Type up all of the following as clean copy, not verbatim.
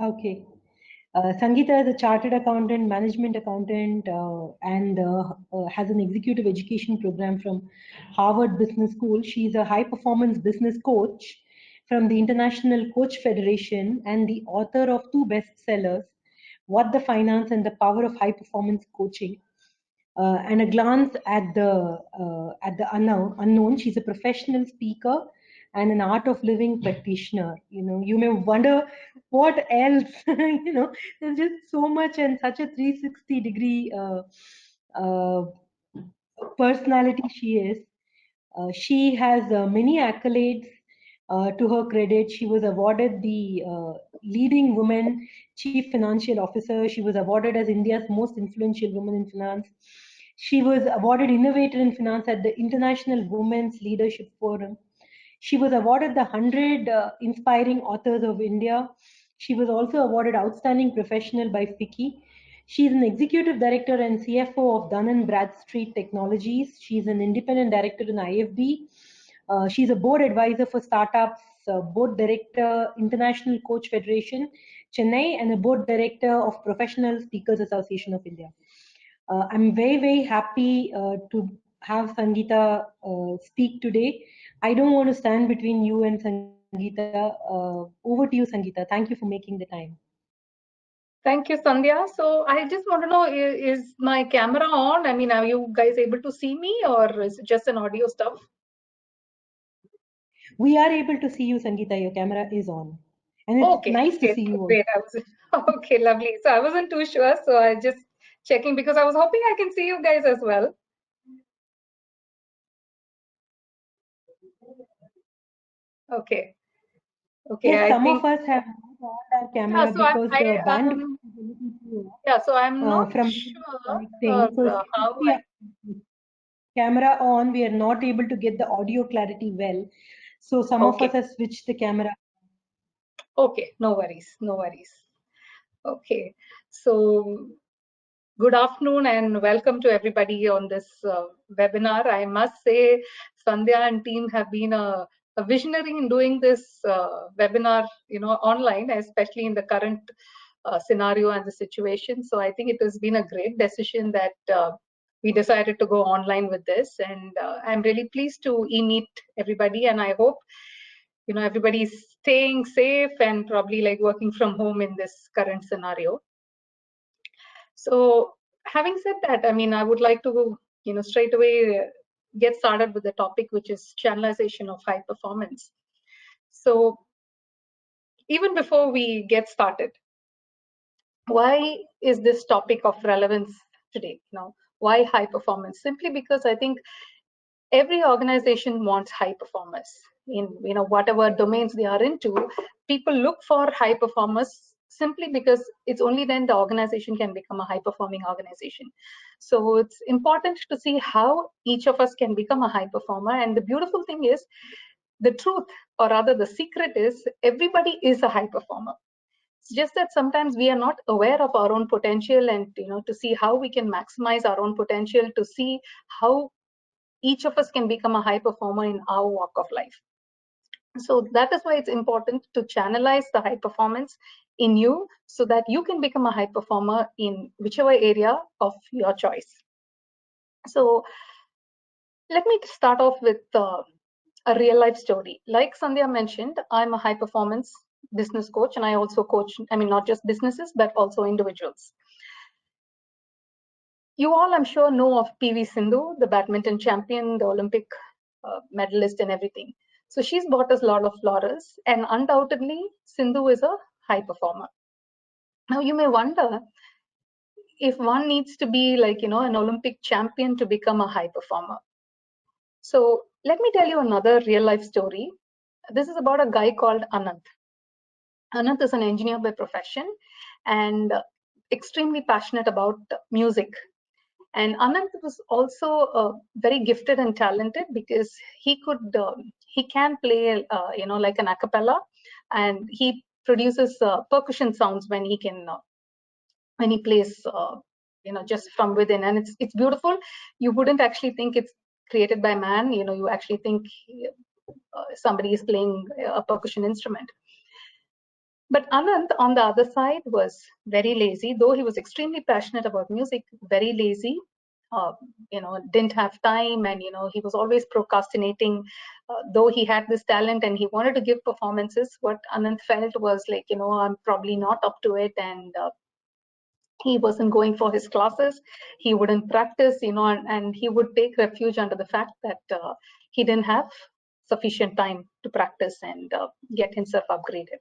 Okay. Sangeeta is a chartered accountant, management accountant, and has an executive education program from Harvard Business School. She's a high performance business coach from the International Coach Federation and the author of two bestsellers, What the Finance and the Power of High Performance Coaching. And a glance at the unknown. She's a professional speaker and an art of living practitioner. You may wonder what else. There's just so much and such a 360-degree uh, personality she is. She has many accolades to her credit. She was awarded the leading woman chief financial officer. She was awarded as India's most influential woman in finance. She was awarded innovator in finance at the International Women's Leadership Forum. She was awarded the 100 Inspiring Authors of India. She was also awarded Outstanding Professional by FICCI. She's an executive director and CFO of Dun& Bradstreet Technologies. She's an independent director in IFB. She's a board advisor for startups, board director, International Coach Federation, Chennai, and a board director of Professional Speakers Association of India. I'm very, very happy to have Sangeeta speak today. I don't want to stand between you and Sangeeta. Over to you, Sangeeta. Thank you for making the time. Thank you, Sandhya. So I just want to know, is my camera on? I mean, are you guys able to see me, or is it just an audio stuff? We are able to see you, Sangeeta. Your camera is on. And it's nice to see you. Great. Okay, lovely. So I wasn't too sure. So I just checking because I was hoping I can see you guys as well. Okay. Okay. Yes, some of us have on our camera because the bandwidth. Yeah, so I'm not sure how camera on, we are not able to get the audio clarity well. So some of us have switched the camera. Okay, no worries, no worries. Okay, so good afternoon and welcome to everybody on this webinar. I must say, Sandhya and team have been a visionary in doing this webinar, online, especially in the current scenario and the situation. So I think it has been a great decision that we decided to go online with this, and I'm really pleased to meet everybody, and I hope everybody's staying safe and probably like working from home in this current scenario. So having said that, I mean, I would like to straight away get started with the topic, which is channelization of high performance. So even before we get started, why is this topic of relevance today? Why high performance? Simply because I think every organization wants high performers in whatever domains they are into. People look for high performers simply because it's only then the organization can become a high performing organization. So it's important to see how each of us can become a high performer. And the beautiful thing is, the truth, or rather the secret is, everybody is a high performer. It's just that sometimes we are not aware of our own potential, and to see how we can maximize our own potential, to see how each of us can become a high performer in our walk of life. So that is why it's important to channelize the high performance in you so that you can become a high performer in whichever area of your choice. So let me start off with a real life story. Like Sandhya mentioned, I'm a high performance business coach, and I also coach, not just businesses, but also individuals. You all, I'm sure, know of PV Sindhu, the badminton champion, the Olympic medalist and everything. So she's bought us a lot of laurels, and undoubtedly, Sindhu is a high performer. Now, you may wonder if one needs to be like, an Olympic champion to become a high performer. So let me tell you another real life story. This is about a guy called Anant. Anant is an engineer by profession and extremely passionate about music. And Anant was also very gifted and talented because he can play, like an a cappella, and he produces percussion sounds when he plays, just from within, and it's beautiful. You wouldn't actually think it's created by man. You actually think somebody is playing a percussion instrument. But Anand, on the other side, was very lazy, though he was extremely passionate about music, very lazy. Didn't have time, and he was always procrastinating. Though he had this talent and he wanted to give performances, what Anand felt was like, I'm probably not up to it, and he wasn't going for his classes. He wouldn't practice, and he would take refuge under the fact that he didn't have sufficient time to practice and get himself upgraded.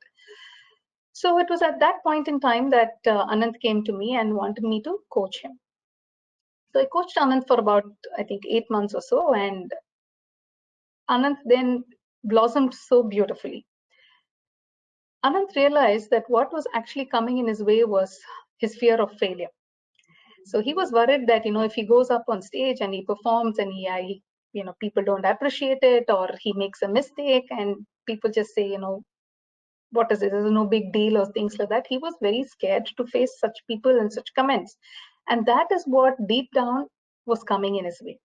So it was at that point in time that Anand came to me and wanted me to coach him. So I coached Anand for about, I think, 8 months or so, and Anand then blossomed so beautifully. Anand realized that what was actually coming in his way was his fear of failure. So he was worried that, if he goes up on stage and he performs and people don't appreciate it, or he makes a mistake and people just say, what is it? There's no big deal or things like that. He was very scared to face such people and such comments. And that is what deep down was coming in his way.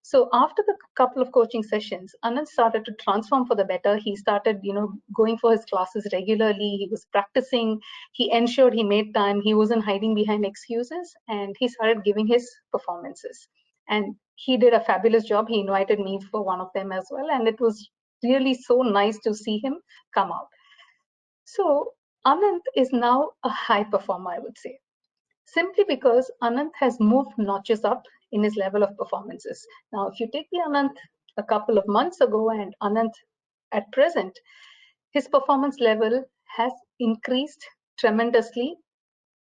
So after the couple of coaching sessions, Anand started to transform for the better. He started, going for his classes regularly. He was practicing. He ensured he made time. He wasn't hiding behind excuses, and he started giving his performances. And he did a fabulous job. He invited me for one of them as well. And it was really so nice to see him come out. So Anand is now a high performer, I would say, simply because Anand has moved notches up in his level of performances. Now, if you take the Anand a couple of months ago and Anand at present, his performance level has increased tremendously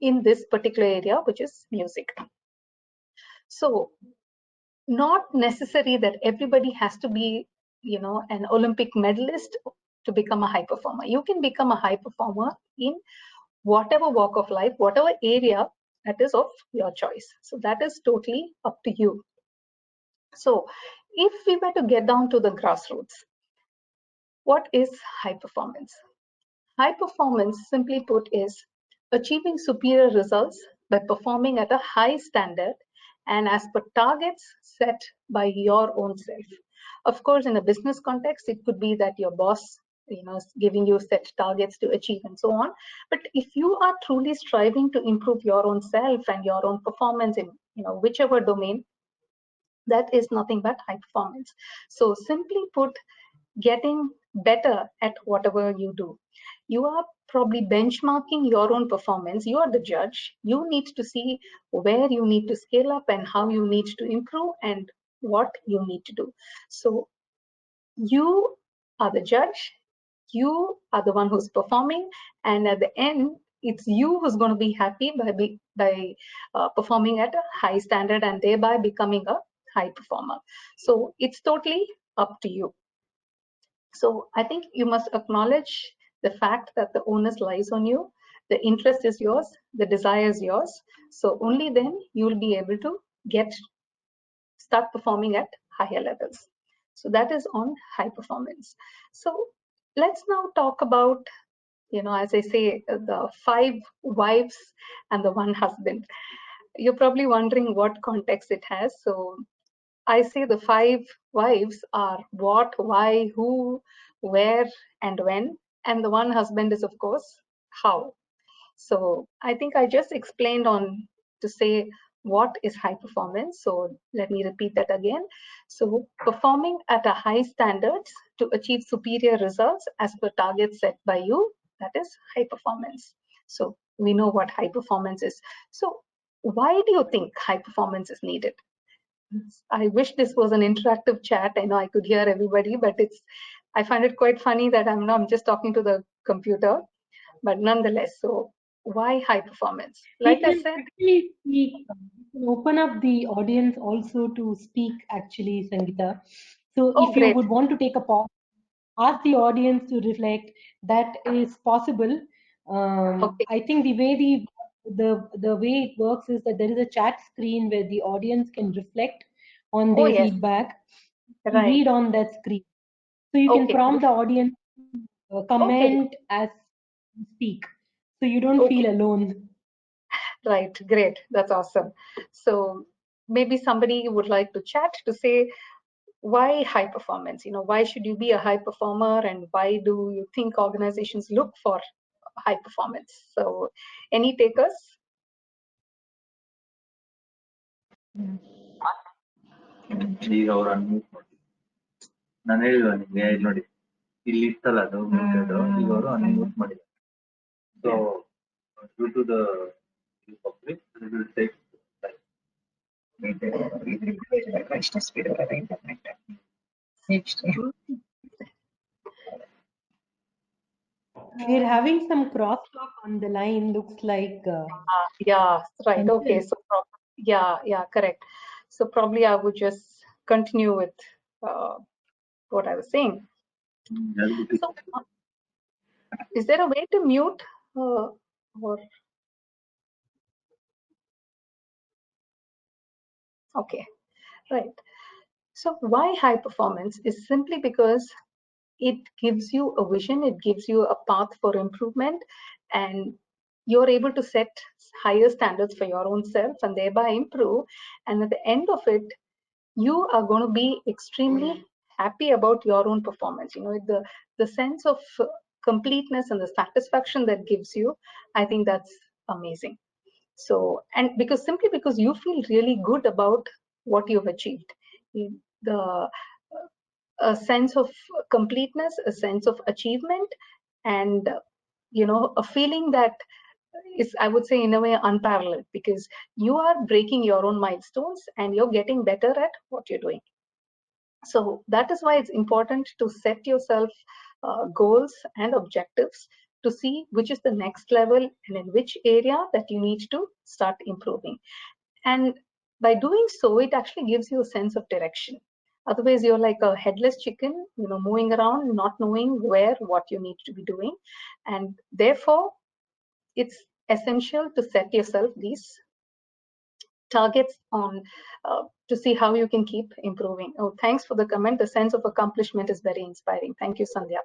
in this particular area, which is music. So not necessary that everybody has to be, an Olympic medalist to become a high performer. You can become a high performer in whatever walk of life, whatever area that is of your choice. So that is totally up to you. So if we were to get down to the grassroots, what is high performance? High performance, simply put, is achieving superior results by performing at a high standard and as per targets set by your own self. Of course, in a business context, it could be that your boss, is giving you set targets to achieve and so on. But if you are truly striving to improve your own self and your own performance in, whichever domain, that is nothing but high performance. So simply put, getting better at whatever you do. You are probably benchmarking your own performance. You are the judge. You need to see where you need to scale up and how you need to improve and what you need to do. So you are the judge. You are the one who's performing, and at the end, it's you who's going to be happy by performing at a high standard and thereby becoming a high performer. So it's totally up to you. So I think you must acknowledge the fact that the onus lies on you, the interest is yours, the desire is yours. So only then you will be able to start performing at higher levels. So that is on high performance. So let's now talk about, as I say, the 5 wives and the 1 husband. You're probably wondering what context it has. So I say the 5 wives are what, why, who, where, and when. And the 1 husband is, of course, how. So I think I just explained on to say what is high performance. So let me repeat that again. So performing at a high standards to achieve superior results as per targets set by you, that is high performance. So we know what high performance is. So why do you think high performance is needed? I wish this was an interactive chat. I know I could hear everybody, but I find it quite funny that I'm just talking to the computer, but nonetheless, so why high performance? Like I said, actually speak, you can open up the audience also to speak actually, Sangeeta. So oh, if you great. would want to take a pause, ask the audience to reflect, that is possible. Okay. I think the way it works is that there is a chat screen where the audience can reflect on Oh, their yes. feedback. You Right. read on that screen. So you can Okay. prompt the audience Okay. comment as you speak. So you don't Okay. feel alone. Right. Great. That's awesome. So maybe somebody would like to chat to say why high performance? Why should you be a high performer, and why do you think organizations look for high performance. So any takers? ಈಗ ಅವ್ರು unmute ಮಾಡಿ ನಾನು ಹೇಳಿಲ್ವ ನಿಮ್ಗೆ ನೋಡಿ ಇಲ್ಲಿ ಇತ್ತಲ್ಲ ಅದು muted ಈಗ ಅವರು ಅನ್ಮ್ಯೂಟ್ ಮಾಡಿದ್ದಾರೆ so due to the public it will take ಎಷ್ಟು ಸ್ಪೀಡ್ ಬರೋದು internet next We're having some crosstalk on the line, looks like. Yeah, right. Okay. So, yeah, correct. So probably I would just continue with what I was saying. So, is there a way to mute or? Okay, right. So why high performance is simply because it gives you a vision, it gives you a path for improvement, and you're able to set higher standards for your own self and thereby improve. And at the end of it, you are going to be extremely happy about your own performance. You know, the sense of completeness and the satisfaction that gives you, I think that's amazing. So, and simply because you feel really good about what you've achieved, the a sense of completeness, a sense of achievement, and you know, a feeling that is, I would say, in a way unparalleled, because you are breaking your own milestones and you're getting better at what you're doing. So that is why it's important to set yourself goals and objectives to see which is the next level and in which area that you need to start improving. And by doing so, it actually gives you a sense of direction. Otherwise, you're like a headless chicken, you know, moving around, not knowing where, what you need to be doing. And therefore, it's essential to set yourself these targets on to see how you can keep improving. Oh, thanks for the comment. The sense of accomplishment is very inspiring. Thank you, Sandhya.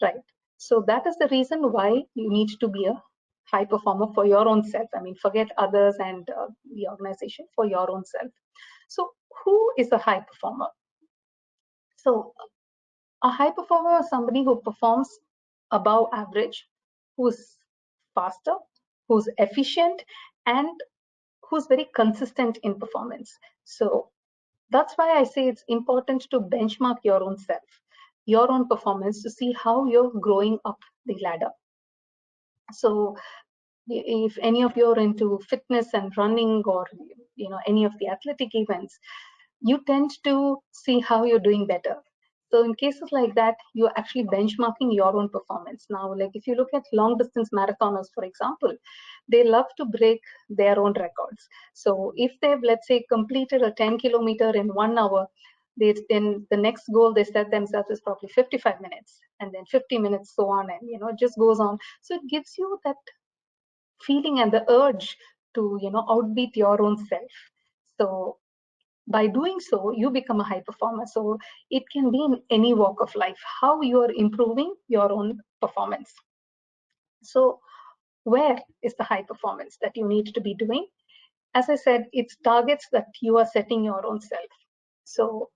Right. So that is the reason why you need to be a high performer for your own self. I mean, forget others and the organization, for your own self. So who is a high performer? So a high performer is somebody who performs above average, who's faster, who's efficient, and who's very consistent in performance. So that's why I say it's important to benchmark your own self, your own performance, to see how you're growing up the ladder. So if any of you are into fitness and running, or you know, any of the athletic events, you tend to see how you're doing better. So in cases like that, you're actually benchmarking your own performance. Now, like if you look at long distance marathoners, for example, they love to break their own records. So if they've, let's say, completed a 10 kilometer in 1 hour, then the next goal they set themselves is probably 55 minutes, and then 50 minutes, so on, and you know, it just goes on. So it gives you that feeling and the urge to, you know, outbeat your own self. So by doing so, you become a high performer. So it can be in any walk of life, how you are improving your own performance. So where is the high performance that you need to be doing? As I said, it's targets that you are setting your own self. So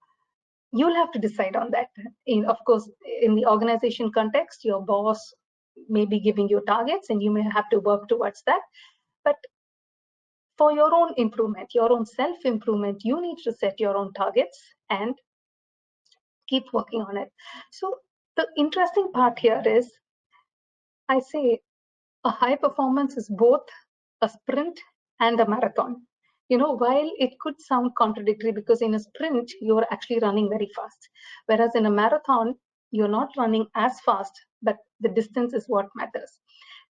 you'll have to decide on that. Of course, in the organization context, your boss may be giving you targets and you may have to work towards that. But for your own improvement, your own self-improvement, you need to set your own targets and keep working on it. So the interesting part here is, I say, a high performance is both a sprint and a marathon. You know, while it could sound contradictory, because in a sprint, you're actually running very fast. Whereas in a marathon, you're not running as fast, but the distance is what matters.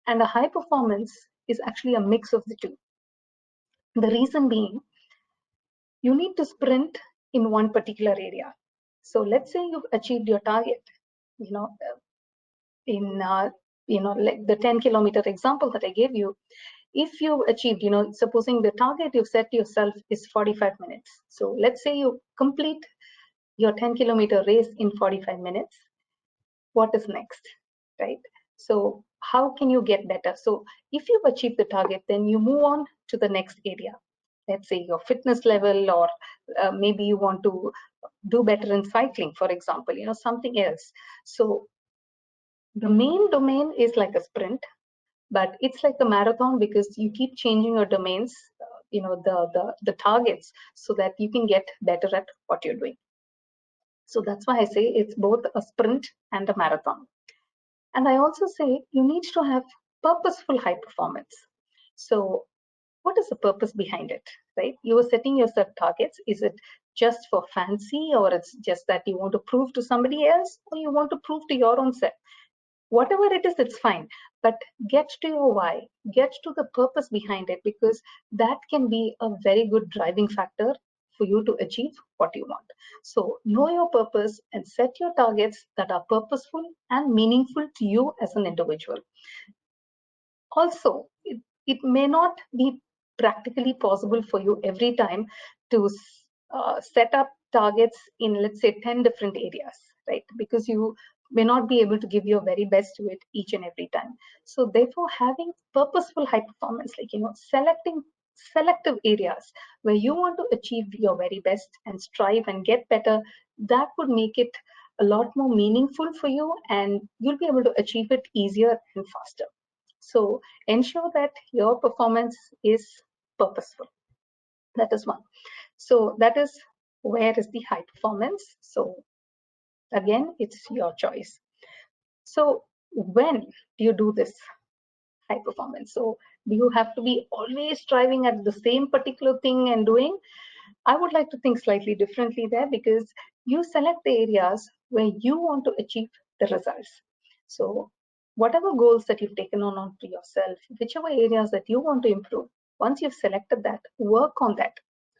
And a high performance is actually a mix of the two. The reason being, you need to sprint in one particular area. So let's say you've achieved your target, you know, in you know, like the 10 kilometer example that I gave you. If you've achieved, you know, supposing the target you've set yourself is 45 minutes. So let's say you complete your 10 kilometer race in 45 minutes. What is next, right? So how can you get better? So if you've achieved the target, then you move on to the next area. Let's say your fitness level, or maybe you want to do better in cycling, for example, you know, something else. So the main domain is like a sprint. but it's like a marathon because you keep changing your domains, the targets, so that you can get better at what you're doing. So that's why I say it's both a sprint and a marathon. And I also say you need to have purposeful high performance. So what is the purpose behind it, right? You are setting yourself targets. Is it just for fancy, or it's just that you want to prove to somebody else, or you want to prove to your own self? Whatever it is, it's fine, but get to your why, get to the purpose behind it, because that can be a very good driving factor for you to achieve what you want. So know your purpose and set your targets that are purposeful and meaningful to you as an individual. Also, it may not be practically possible for you every time to set up targets in, let's say, 10 different areas, right? Because you may not be able to give your very best to it each and every time. So therefore, having purposeful high performance, like, selecting selective areas where you want to achieve your very best and strive and get better, that would make it a lot more meaningful for you, and you'll be able to achieve it easier and faster. So ensure that your performance is purposeful. That is one. So that is where is the high performance. So again, it's your choice. So when do you do this high performance? So do you have to be always striving at the same particular thing and doing? I would like to think slightly differently there, because you select the areas where you want to achieve the results. So whatever goals that you've taken on to yourself, whichever areas that you want to improve, once you've selected that, work on that,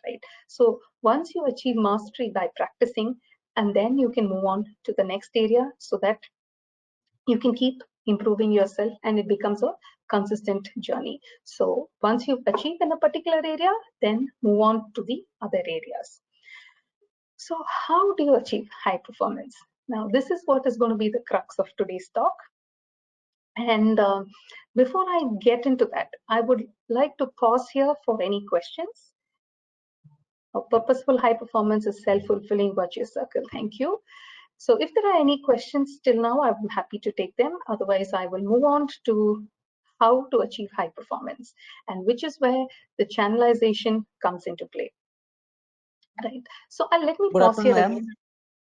right? So once you achieve mastery by practicing, and then you can move on to the next area, so that you can keep improving yourself and it becomes a consistent journey. So once you've achieved in a particular area, then move on to the other areas. So how do you achieve high performance? Now, this is what is going to be the crux of today's talk. And before I get into that, I would like to pause here for any questions. A purposeful high performance is self-fulfilling virtuous circle. Thank you. So if there are any questions till now, I'm happy to take them. Otherwise, I will move on to how to achieve high performance, and which is where the channelization comes into play. Right. So let me Good pause here afternoon, again.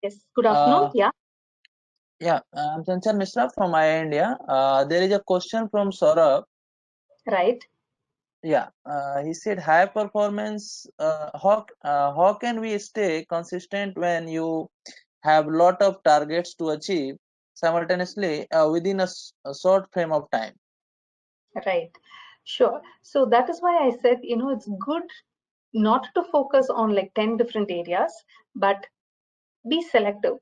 Yes. Good afternoon. ma'am. Yeah. I'm Chanchal Mishra from India. There is a question from Saurabh. Right. He said, high performance. How can we stay consistent when you have lot of targets to achieve simultaneously within a short frame of time? Right. Sure. So that is why I said, it's good not to focus on like 10 different areas, but be selective.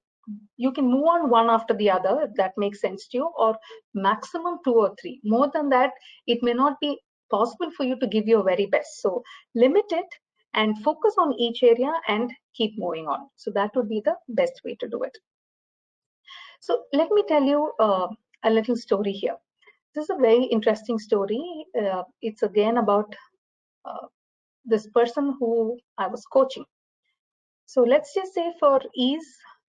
You can move on one after the other if that makes sense to you, or maximum 2 or 3. More than that, it may not be possible for you to give your very best. So limit it and focus on each area and keep moving on. So that would be the best way to do it. So let me tell you a little story here. This is a very interesting story. It's again about this person who I was coaching. So let's just say for ease,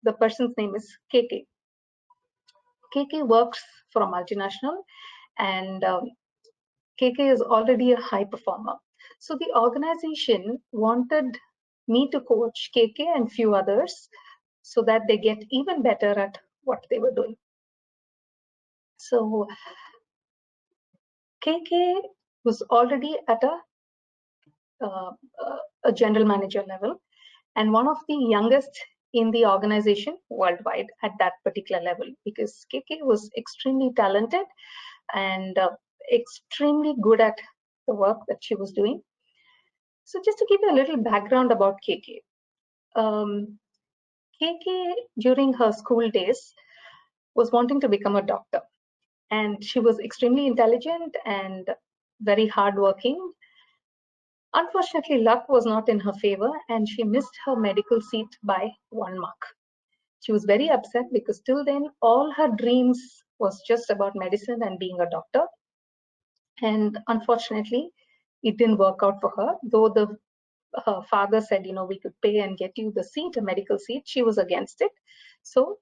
the person's name is KK. KK works for a multinational, and KK is already a high performer. So the organization wanted me to coach KK and few others so that they get even better at what they were doing. So KK was already at a general manager level, and one of the youngest in the organization worldwide at that particular level, because KK was extremely talented and extremely good at the work that she was doing. So just to give you a little background about KK. KK during her school days was wanting to become a doctor, and she was extremely intelligent and very hardworking. Unfortunately, luck was not in her favor, and she missed her medical seat by 1 mark. She was very upset because till then all her dreams was just about medicine and being a doctor. And unfortunately, it didn't work out for her. Though her father said, we could pay and get you the seat, a medical seat, she was against it. So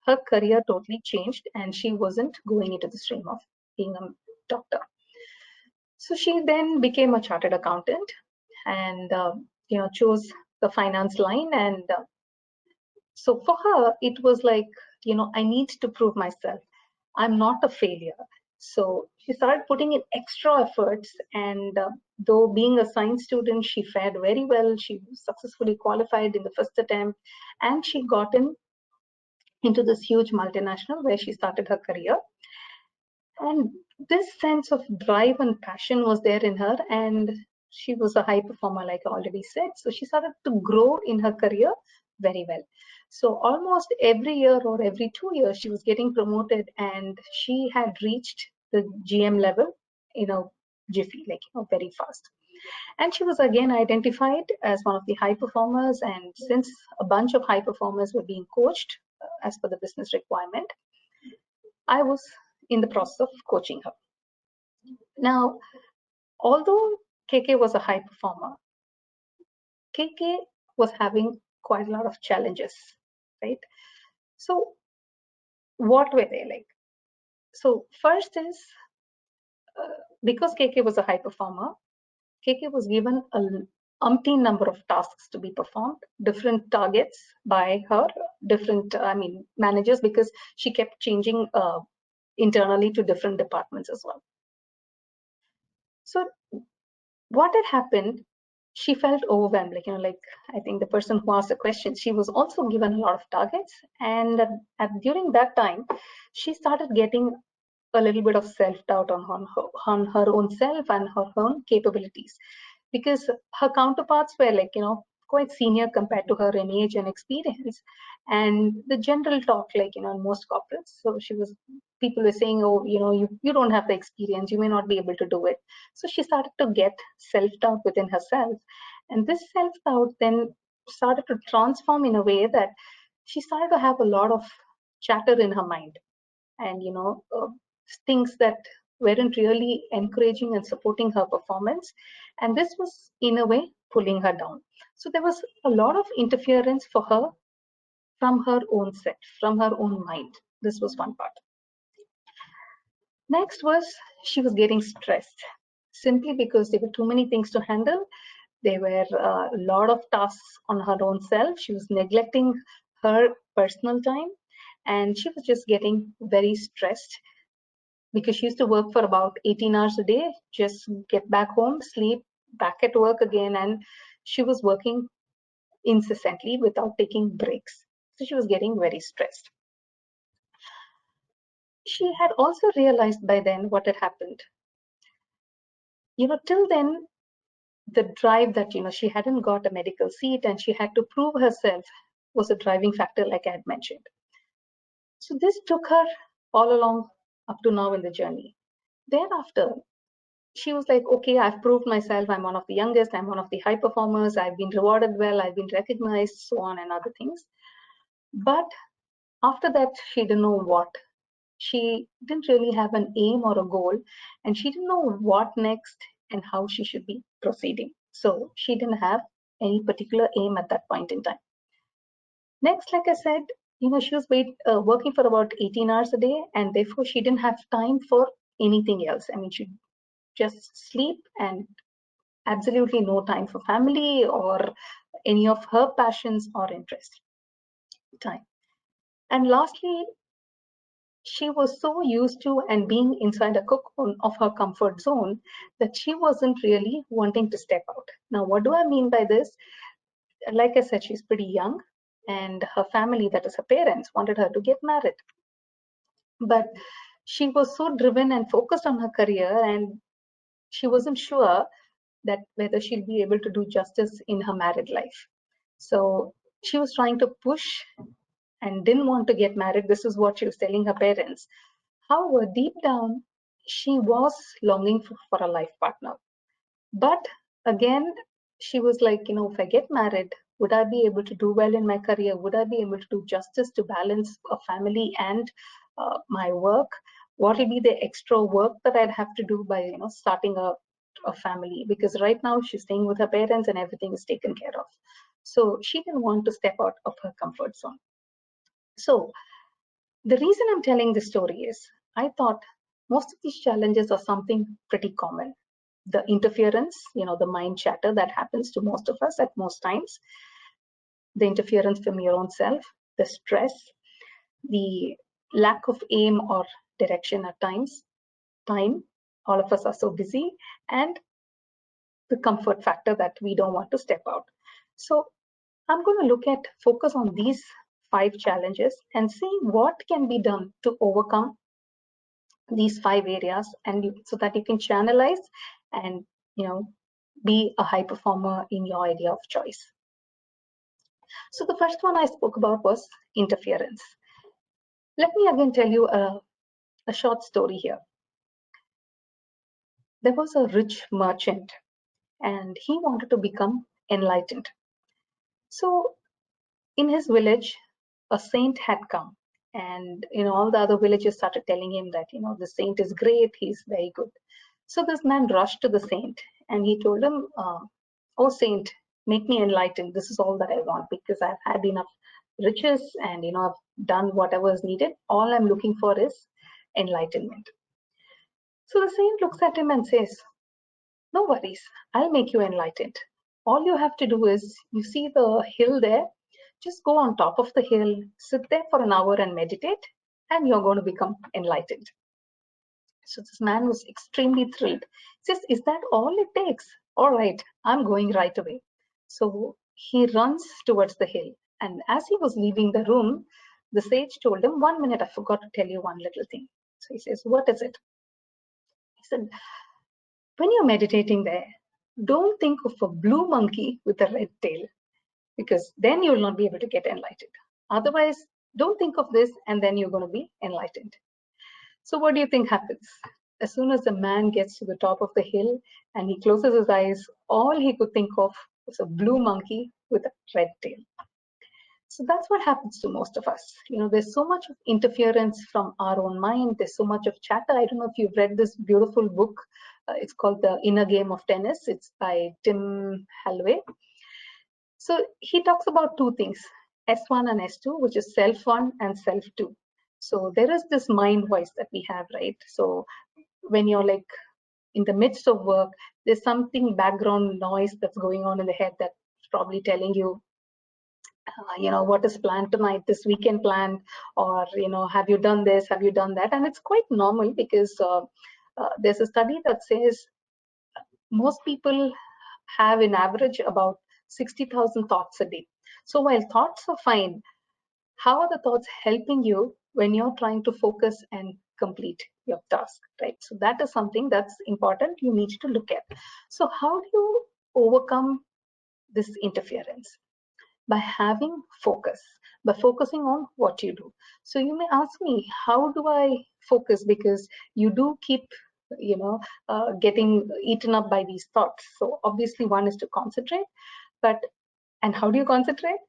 her career totally changed, and she wasn't going into the stream of being a doctor. So she then became a chartered accountant and chose the finance line. And so for her, it was like, I need to prove myself. I'm not a failure. So she started putting in extra efforts. And though being a science student, she fared very well. She successfully qualified in the first attempt, and she got into this huge multinational where she started her career. And this sense of drive and passion was there in her, and she was a high performer, like I already said. So she started to grow in her career very well. So almost every year or every 2 years, she was getting promoted, and she had reached the GM level in a jiffy, like very fast. And she was again identified as one of the high performers. And since a bunch of high performers were being coached as per the business requirement, I was in the process of coaching her. Now, although KK was a high performer, KK was having quite a lot of challenges, right? So what were they like? So first is, because KK was a high performer, KK was given an umpteen number of tasks to be performed, different targets by her, different, managers, because she kept changing internally to different departments as well. So what had happened, she felt overwhelmed, like I think the person who asked the question, she was also given a lot of targets. And during that time, she started getting a little bit of self-doubt on her own self and her own capabilities, because her counterparts were quite senior compared to her in age and experience, and the general talk, in most corporates. So people were saying, oh, you don't have the experience, you may not be able to do it. So she started to get self-doubt within herself, and this self-doubt then started to transform in a way that she started to have a lot of chatter in her mind, and things that weren't really encouraging and supporting her performance, and this was in a way pulling her down. So there was a lot of interference for her from her own self, from her own mind. This was one part. Next was, she was getting stressed simply because there were too many things to handle. There were a lot of tasks on her own self. She was neglecting her personal time, and she was just getting very stressed, because she used to work for about 18 hours a day, just get back home, sleep, back at work again, and she was working incessantly without taking breaks. So she was getting very stressed. She had also realized by then what had happened. Till then, the drive that, she hadn't got a medical seat and she had to prove herself was a driving factor, like I had mentioned. So this took her all along up to now in the journey. Thereafter, she was like, okay, I've proved myself. I'm one of the youngest. I'm one of the high performers. I've been rewarded well. I've been recognized, so on and other things. But after that, she didn't know what. She didn't really have an aim or a goal, and she didn't know what next and how she should be proceeding. So she didn't have any particular aim at that point in time. Next, like I said, she was working for about 18 hours a day, and therefore she didn't have time for anything else. She just sleep and absolutely no time for family or any of her passions or interest time. And lastly, she was so used to and being inside a cocoon of her comfort zone that she wasn't really wanting to step out. Now, what do I mean by this? Like I said, she's pretty young, and her family, that is her parents, wanted her to get married. But she was so driven and focused on her career, and she wasn't sure that whether she'll be able to do justice in her married life. So she was trying to push and didn't want to get married. This is what she was telling her parents. However, deep down, she was longing for a life partner. But again, she was like, if I get married, would I be able to do well in my career? Would I be able to do justice to balance a family and my work? What will be the extra work that I'd have to do by, starting a family? Because right now she's staying with her parents and everything is taken care of. So she didn't want to step out of her comfort zone. So the reason I'm telling this story is, I thought most of these challenges are something pretty common. The interference, the mind chatter that happens to most of us at most times, the interference from your own self, the stress, the lack of aim or direction at times, time, all of us are so busy, and the comfort factor that we don't want to step out. So I'm going to focus on these 5 challenges and see what can be done to overcome these 5 areas, and so that you can channelize and be a high performer in your area of choice. So the first one I spoke about was interference. Let me again tell you a short story here. There was a rich merchant and he wanted to become enlightened. So in his village, a saint had come, and all the other villagers started telling him that the saint is great, he's very good. So this man rushed to the saint and he told him, oh saint, make me enlightened. This is all that I want, because I've had enough riches and I've done whatever is needed. All I'm looking for is enlightenment. So the saint looks at him and says, no worries, I'll make you enlightened. All you have to do is, you see the hill there, just go on top of the hill, sit there for an hour and meditate, and you're going to become enlightened. So this man was extremely thrilled. He says, is that all it takes? All right, I'm going right away. So he runs towards the hill. And as he was leaving the room, the sage told him, 1 minute, I forgot to tell you one little thing. So he says, what is it? He said, when you're meditating there, don't think of a blue monkey with a red tail, because then you'll not be able to get enlightened. Otherwise, don't think of this, and then you're going to be enlightened. So what do you think happens? As soon as the man gets to the top of the hill and he closes his eyes, all he could think of was a blue monkey with a red tail. So that's what happens to most of us. There's so much of interference from our own mind. There's so much of chatter. I don't know if you've read this beautiful book. It's called The Inner Game of Tennis. It's by Tim Hallway. So he talks about 2 things, S1 and S2, which is self-1 and self-2. So there is this mind voice that we have, right? So when you're like in the midst of work, there's something background noise that's going on in the head that's probably telling you, what is planned tonight, this weekend planned, or, have you done this, have you done that? And it's quite normal, because there's a study that says most people have in average about 60,000 thoughts a day. So while thoughts are fine, how are the thoughts helping you when you're trying to focus and complete your task, right? So that is something that's important you need to look at. So how do you overcome this interference? By having focus, by focusing on what you do. So you may ask me, how do I focus? Because you do keep getting eaten up by these thoughts. So obviously one is to concentrate, and how do you concentrate?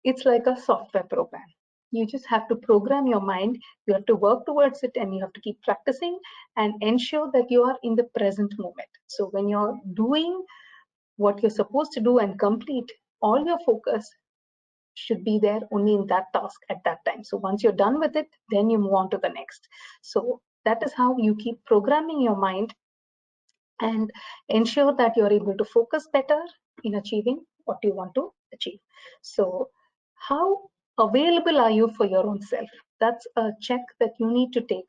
It's like a software program. You just have to program your mind, you have to work towards it, and you have to keep practicing and ensure that you are in the present moment. So when you're doing what you're supposed to do and complete, all your focus should be there only in that task at that time. So once you're done with it, then you move on to the next. So that is how you keep programming your mind and ensure that you're able to focus better in achieving what you want to achieve. So how available are you for your own self? That's a check that you need to take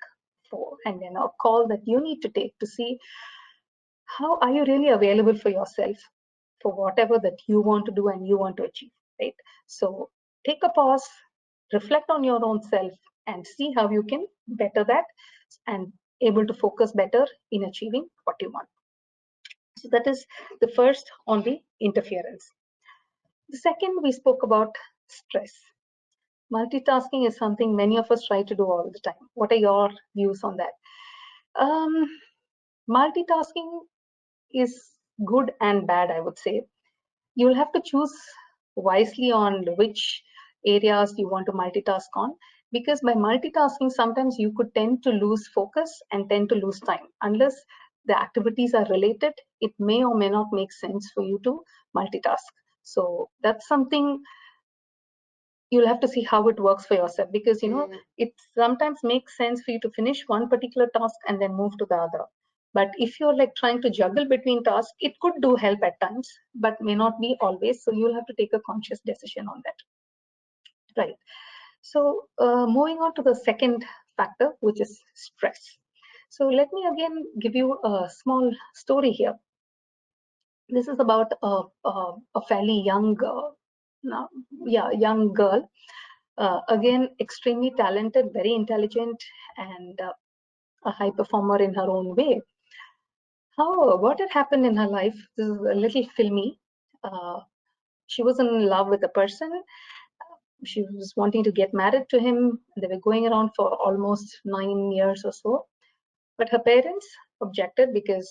for, and then a call that you need to take to see how are you really available for yourself for whatever that you want to do and you want to achieve, right? So take a pause, reflect on your own self, and see how you can better that and able to focus better in achieving what you want. So that is the first on the interference. The second, we spoke about stress. Multitasking is something many of us try to do all the time. What are your views on that? Multitasking is good and bad, I would say. You'll have to choose wisely on which areas you want to multitask on, because by multitasking, sometimes you could tend to lose focus and tend to lose time. Unless the activities are related, it may or may not make sense for you to multitask. So that's something you'll have to see how it works for yourself, because it sometimes makes sense for you to finish one particular task and then move to the other. But if you're like trying to juggle between tasks, it could do help at times, but may not be always. So you'll have to take a conscious decision on that. Right. So moving on to the second factor, which is stress. So let me again give you a small story here. This is about a fairly young, young girl. Again, extremely talented, very intelligent, and a high performer in her own way. However, what had happened in her life, this is a little filmy. She was in love with a person. She was wanting to get married to him. They were going around for almost 9 years or so. But her parents objected because,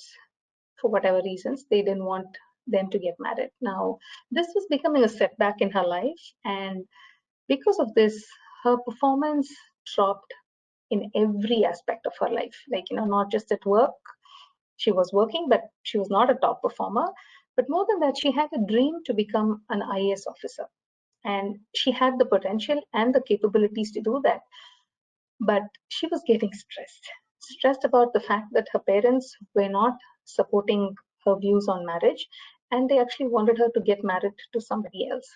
for whatever reasons, they didn't want them to get married. Now, this was becoming a setback in her life. And because of this, her performance dropped in every aspect of her life. Like, not just at work. She was working, but she was not a top performer. But more than that, she had a dream to become an IAS officer. And she had the potential and the capabilities to do that. But she was getting stressed about the fact that her parents were not supporting her views on marriage, and they actually wanted her to get married to somebody else.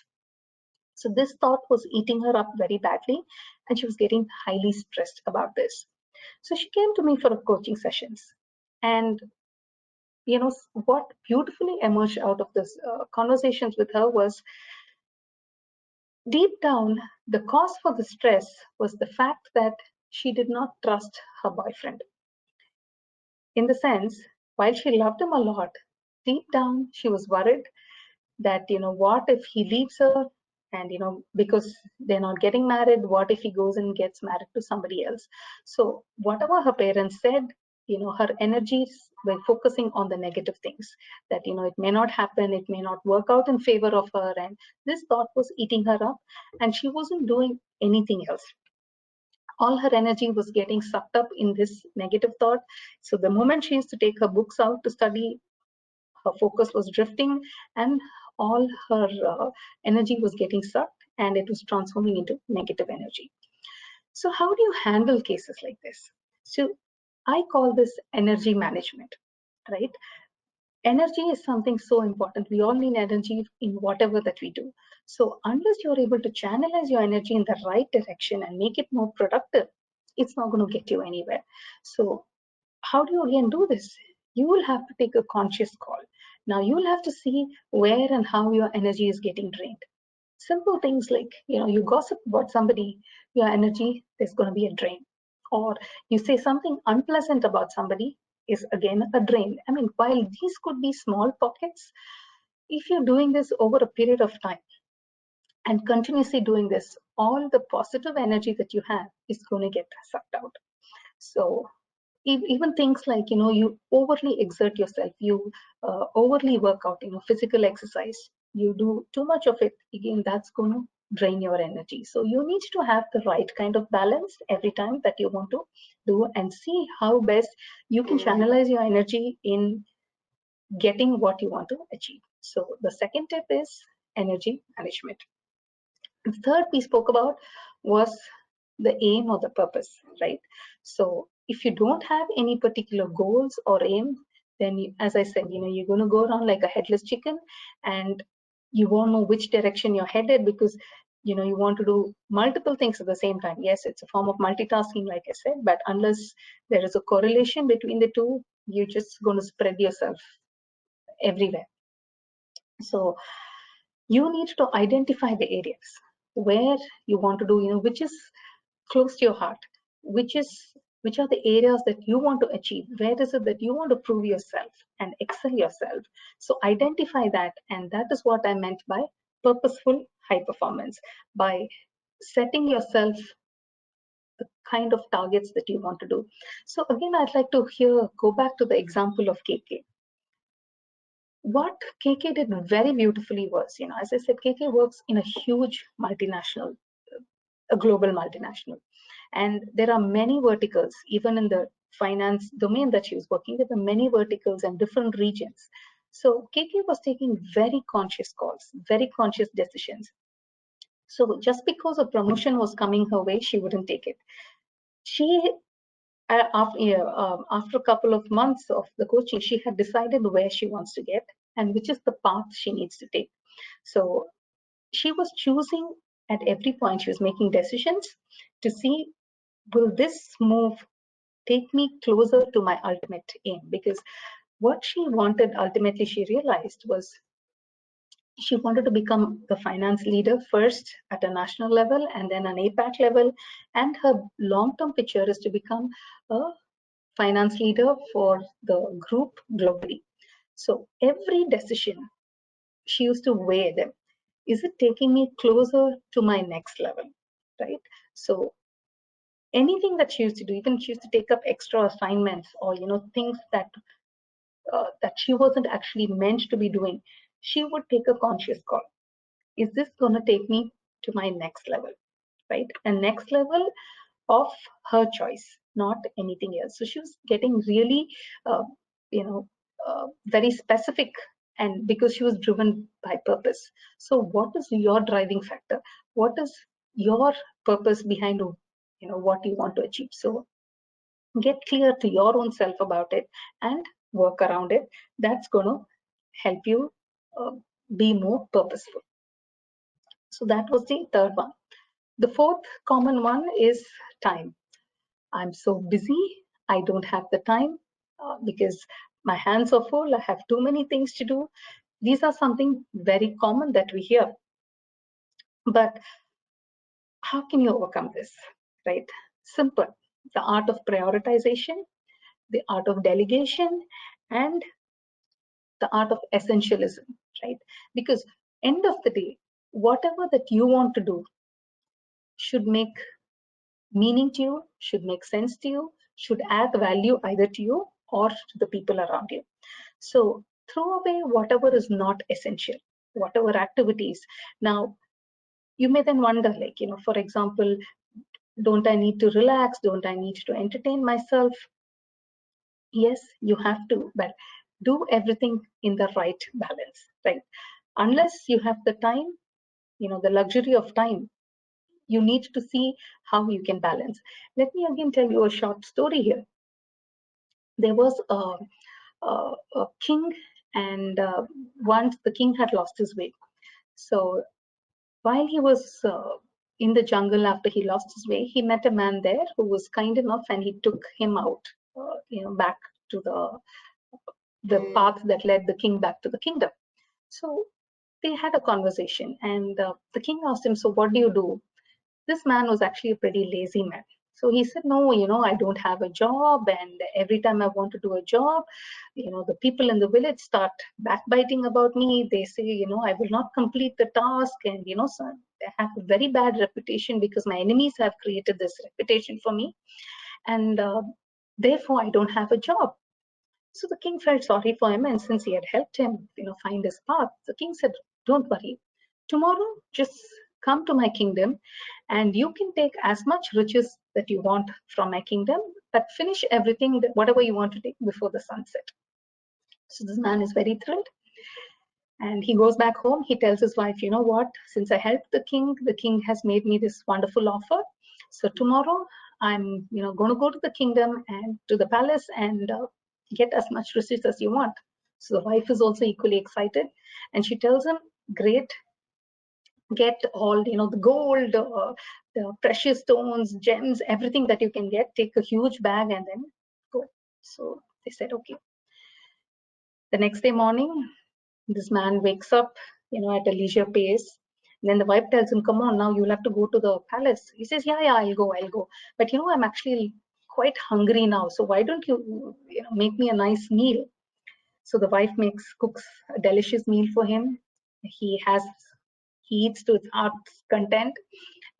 So this thought was eating her up very badly, and she was getting highly stressed about this. So she came to me for a coaching sessions. And what beautifully emerged out of this conversations with her was, deep down, the cause for the stress was the fact that she did not trust her boyfriend. In the sense, while she loved him a lot, deep down she was worried that, what if he leaves her, and, because they're not getting married, what if he goes and gets married to somebody else? So whatever her parents said, her energies were focusing on the negative things, that, it may not happen, it may not work out in favor of her. And this thought was eating her up, and she wasn't doing anything else. All her energy was getting sucked up in this negative thought. So the moment she used to take her books out to study, her focus was drifting, and all her energy was getting sucked, and it was transforming into negative energy. So how do you handle cases like this? So I call this energy management, right? Energy is something so important. We all need energy in whatever that we do. So unless you're able to channelize your energy in the right direction and make it more productive, it's not going to get you anywhere. So how do you again do this? You will have to take a conscious call. Now you will have to see where and how your energy is getting drained. Simple things like, you gossip about somebody, your energy, there's going to be a drain. Or you say something unpleasant about somebody, is again a drain. I mean, while these could be small pockets, if you're doing this over a period of time and continuously doing this, all the positive energy that you have is going to get sucked out. So even things like, you overly exert yourself, you overly work out, physical exercise, you do too much of it, again, that's going to drain your energy. So you need to have the right kind of balance every time that you want to do, and see how best you can channelize your energy in getting what you want to achieve. So the second tip is energy management. The third we spoke about was the aim or the purpose, right? So if you don't have any particular goals or aim, then as I said, you're going to go around like a headless chicken, and you won't know which direction you're headed, because you want to do multiple things at the same time. Yes, it's a form of multitasking, like I said, but unless there is a correlation between the two, you're just going to spread yourself everywhere. So you need to identify the areas where you want to do, which is close to your heart, which are the areas that you want to achieve, where is it that you want to prove yourself and excel yourself. So identify that, and that is what I meant by purposeful high performance, by setting yourself the kind of targets that you want to do. So again, I'd like to go back to the example of KK. What KK did very beautifully was, as I said, KK works in a huge multinational, a global multinational. And there are many verticals, even in the finance domain that she was working with, there are many verticals and different regions. So KK was taking very conscious calls, very conscious decisions. So just because a promotion was coming her way, she wouldn't take it. She, after a couple of months of the coaching, she had decided where she wants to get and which is the path she needs to take. So she was choosing at every point, she was making decisions to see, will this move take me closer to my ultimate aim? Because what she wanted, ultimately, she realized was she wanted to become the finance leader first at a national level and then an APAC level. And her long-term picture is to become a finance leader for the group globally. So every decision, she used to weigh them. Is it taking me closer to my next level, right? So anything that she used to do, even she used to take up extra assignments or, things that she wasn't actually meant to be doing, she would take a conscious call. Is this going to take me to my next level, right? And next level of her choice, not anything else. So she was getting really, very specific, and because she was driven by purpose. So what is your driving factor? What is your purpose behind, what you want to achieve? So get clear to your own self about it and work around it. That's going to help you be more purposeful. So that was the third one. The fourth common one is time. I'm so busy, I don't have the time because my hands are full, I have too many things to do. These are something very common that we hear. But how can you overcome this, right? Simple. The art of prioritization, the art of delegation, and the art of essentialism, right? Because end of the day, whatever that you want to do should make meaning to you, should make sense to you, should add value either to you or to the people around you. So throw away whatever is not essential, whatever activities. Now, you may then wonder, like, for example, don't I need to relax? Don't I need to entertain myself? Yes, you have to, but do everything in the right balance, right? Unless you have the time, the luxury of time, you need to see how you can balance. Let me again tell you a short story here. There was a king, and once the king had lost his way. So while he was in the jungle after he lost his way, he met a man there who was kind enough, and he took him out, back to the path that led the king back to the kingdom. So they had a conversation, and the king asked him, so what do you do? This man was actually a pretty lazy man. So he said, no, I don't have a job, and every time I want to do a job, the people in the village start backbiting about me. They say, I will not complete the task, and so I have a very bad reputation because my enemies have created this reputation for me, and therefore I don't have a job. So the king felt sorry for him, and since he had helped him, find his path, the king said, don't worry. Tomorrow, just come to my kingdom, and you can take as much riches that you want from my kingdom, but finish everything, whatever you want to take before the sunset. So this man is very thrilled. And he goes back home. He tells his wife, you know what, since I helped the king has made me this wonderful offer. So tomorrow I'm, going to go to the kingdom and to the palace and get as much receipts as you want. So the wife is also equally excited. And she tells him, great, get all, the gold, the precious stones, gems, everything that you can get, take a huge bag and then go. So they said, okay. The next day morning, this man wakes up, at a leisure pace. And then the wife tells him, come on, now you'll have to go to the palace. He says, yeah, I'll go. But, I'm actually quite hungry now. So why don't you, make me a nice meal? So the wife cooks a delicious meal for him. He eats to his heart's content.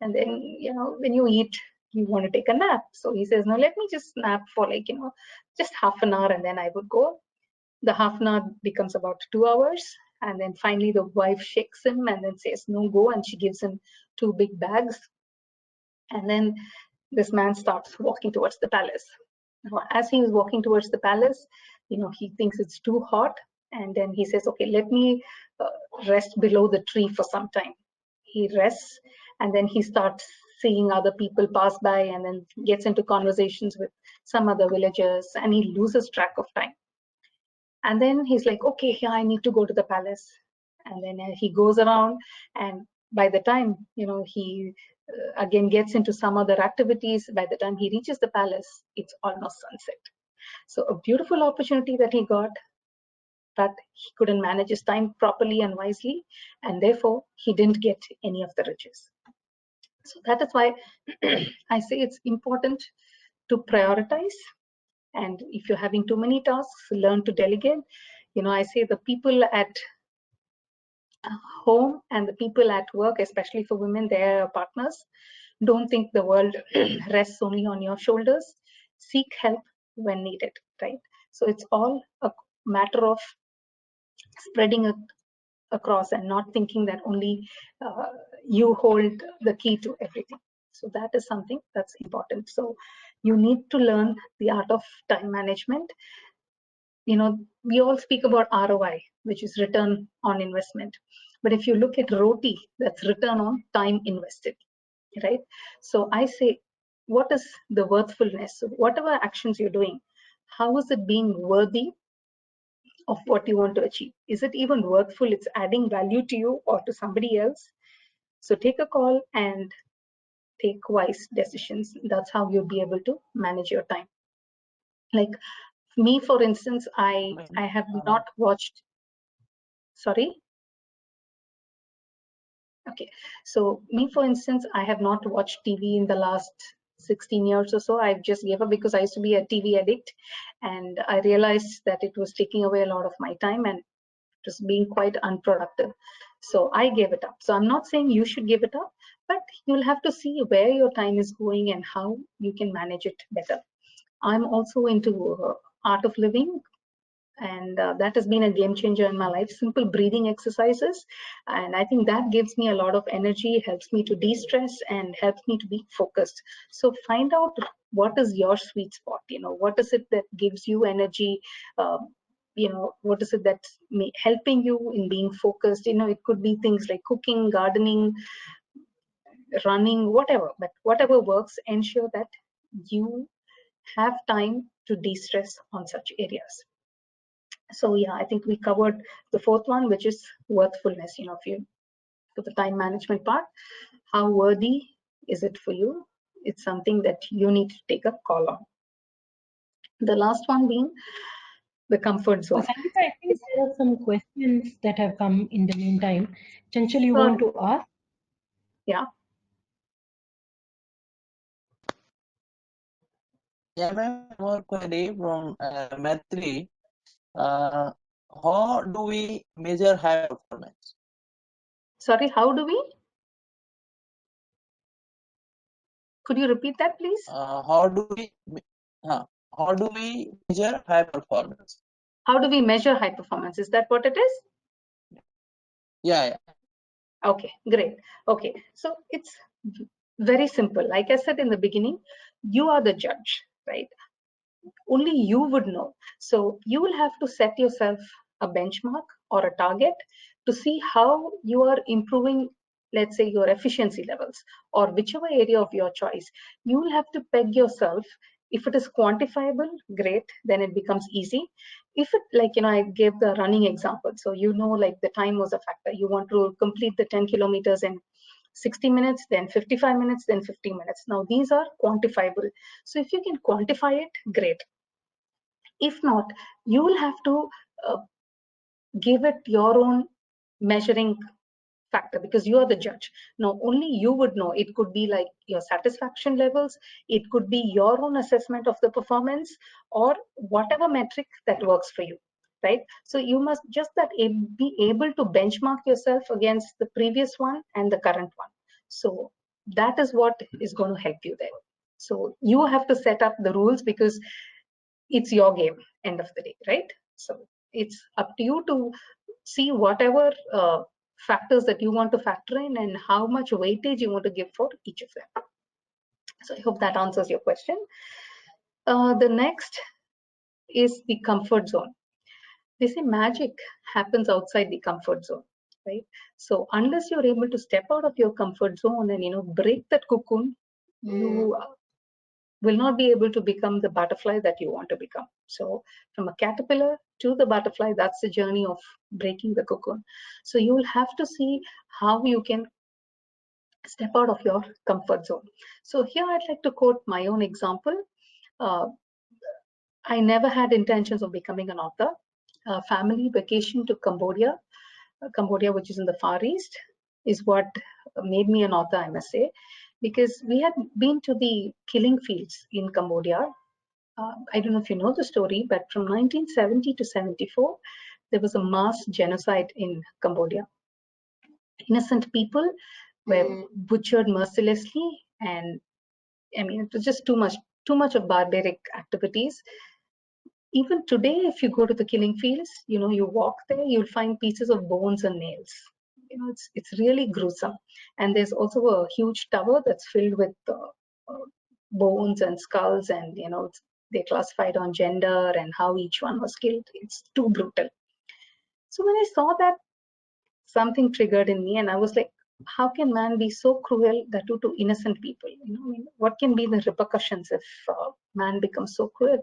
And then, when you eat, you want to take a nap. So he says, no, let me just nap for just half an hour, and then I would go. The half an hour becomes about 2 hours. And then finally the wife shakes him and then says, no, go. And she gives him 2 big bags. And then this man starts walking towards the palace. Now, as he is walking towards the palace, he thinks it's too hot. And then he says, okay, let me rest below the tree for some time. he rests, and then he starts seeing other people pass by, and then gets into conversations with some other villagers, and he loses track of time. And then he's like, okay, yeah, I need to go to the palace. And then he goes around, and by the time, he again gets into some other activities, by the time he reaches the palace, it's almost sunset. So a beautiful opportunity that he got, but he couldn't manage his time properly and wisely, and therefore he didn't get any of the riches. So that is why I say it's important to prioritize. And if you're having too many tasks, learn to delegate. I say the people at home and the people at work, especially for women, their partners, don't think the world rests only on your shoulders. Seek help when needed, right? So it's all a matter of spreading it across and not thinking that only you hold the key to everything. So that is something that's important. So you need to learn the art of time management. We all speak about ROI, which is return on investment. But if you look at ROTI, that's return on time invested, right? So I say, what is the worthfulness? So whatever actions you're doing, how is it being worthy of what you want to achieve? Is it even worthful? It's adding value to you or to somebody else? So take a call and take wise decisions. That's how you'll be able to manage your time. Like me, for instance, I have not watched, sorry? Okay, so me, for instance, I have not watched TV in the last 16 years or so. I've just gave up because I used to be a TV addict, and I realized that it was taking away a lot of my time and just being quite unproductive. So I gave it up. So I'm not saying you should give it up, but you'll have to see where your time is going and how you can manage it better. I'm also into art of living, and that has been a game changer in my life. Simple breathing exercises, and I think that gives me a lot of energy, helps me to de-stress, and helps me to be focused. So find out what is your sweet spot. What is it that gives you energy? What is it that's helping you in being focused? It could be things like cooking, gardening, running, whatever. But whatever works, ensure that you have time to de-stress on such areas. So yeah, I think we covered the fourth one, which is worthfulness. For the time management part, how worthy is it for you? It's something that you need to take a call on. The last one being the comfort zone. Sangeeta, I think there are some questions that have come in the meantime. Chanchal, you want to ask? Yeah. Yeah, ma'am, more query from Maitri. How do we measure high performance? Sorry, how do we? Could you repeat that, please? How do we measure high performance? How do we measure high performance? Is that what it is? Yeah. Okay, great. Okay, so it's very simple. Like I said in the beginning, you are the judge, right? Only you would know. So you will have to set yourself a benchmark or a target to see how you are improving, let's say, your efficiency levels or whichever area of your choice. You will have to peg yourself. If it is quantifiable, great, then it becomes easy. If it, like, I gave the running example. So, like the time was a factor. You want to complete the 10 kilometers in 60 minutes, then 55 minutes, then 50 minutes. Now, these are quantifiable. So if you can quantify it, great. If not, you will have to give it your own measuring factor because you are the judge. Now, only you would know. It could be like your satisfaction levels. It could be your own assessment of the performance or whatever metric that works for you, right? So you must just be able to benchmark yourself against the previous one and the current one. So that is what is going to help you there. So you have to set up the rules because it's your game, end of the day, right? So it's up to you to see whatever factors that you want to factor in and how much weightage you want to give for each of them. So I hope that answers your question. The next is the comfort zone. They say magic happens outside the comfort zone. right? So unless you're able to step out of your comfort zone and break that cocoon, you will not be able to become the butterfly that you want to become. So from a caterpillar to the butterfly, that's the journey of breaking the cocoon. So you will have to see how you can step out of your comfort zone. So here I'd like to quote my own example. I never had intentions of becoming an author. A family vacation to Cambodia, which is in the Far East, is what made me an author, I must say, because we had been to the killing fields in Cambodia. I don't know if you know the story, but from 1970 to 74, there was a mass genocide in Cambodia. Innocent people were butchered mercilessly, and I mean, it was just too much of barbaric activities. Even today, if you go to the killing fields, you walk there, you'll find pieces of bones and nails. It's really gruesome. And there's also a huge tower that's filled with bones and skulls, and they classified on gender and how each one was killed. It's too brutal. So when I saw that, something triggered in me, and I was like, how can man be so cruel that to innocent people? What can be the repercussions if man becomes so cruel?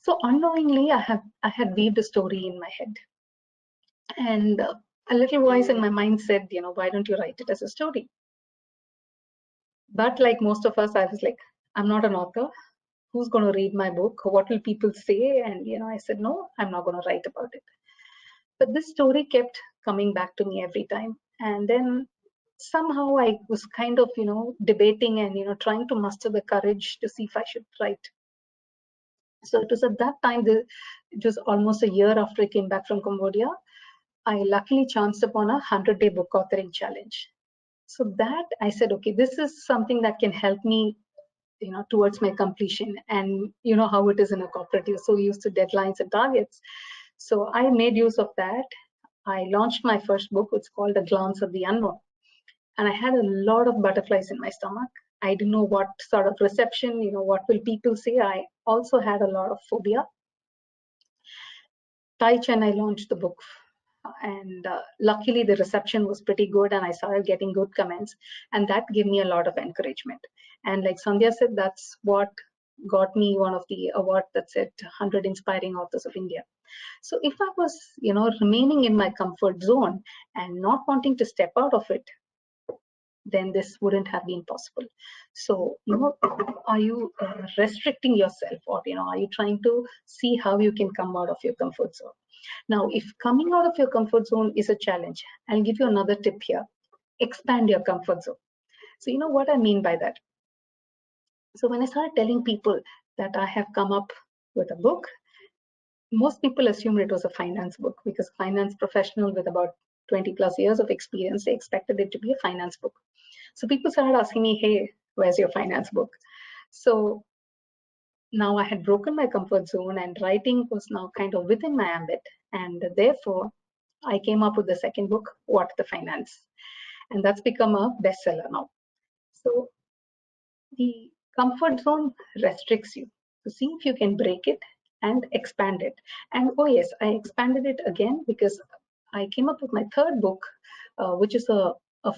So unknowingly, I had weaved a story in my head, and a little voice in my mind said, why don't you write it as a story? But like most of us, I was like, I'm not an author. Who's going to read my book? What will people say? And I said, no, I'm not going to write about it. But this story kept coming back to me every time, and then somehow I was kind of debating and trying to muster the courage to see if I should write. So it was at that time, it was almost a year after I came back from Cambodia, I luckily chanced upon a 100-day book authoring challenge. So that I said, okay, this is something that can help me, towards my completion. And you know how it is in a corporate, you're so used to deadlines and targets. So I made use of that. I launched my first book. It's called A Glance of the Unknown. And I had a lot of butterflies in my stomach. I didn't know what sort of reception, what will people say. I also had a lot of phobia. And I launched the book, and luckily the reception was pretty good, and I started getting good comments, and that gave me a lot of encouragement. And like Sandhya said, that's what got me one of the award that said 100 Inspiring Authors of India. So if I was, remaining in my comfort zone and not wanting to step out of it, then this wouldn't have been possible. So, are you restricting yourself, or, are you trying to see how you can come out of your comfort zone? Now, if coming out of your comfort zone is a challenge, I'll give you another tip here. Expand your comfort zone. So, you know what I mean by that? So when I started telling people that I have come up with a book, most people assumed it was a finance book, because finance professional with about 20 plus years of experience, they expected it to be a finance book. So people started asking me, hey, where's your finance book? So now I had broken my comfort zone, and writing was now kind of within my ambit. And therefore, I came up with the second book, What the Finance? And that's become a bestseller now. So the comfort zone restricts you. So see if you can break it and expand it. And oh yes, I expanded it again because I came up with my third book, which is a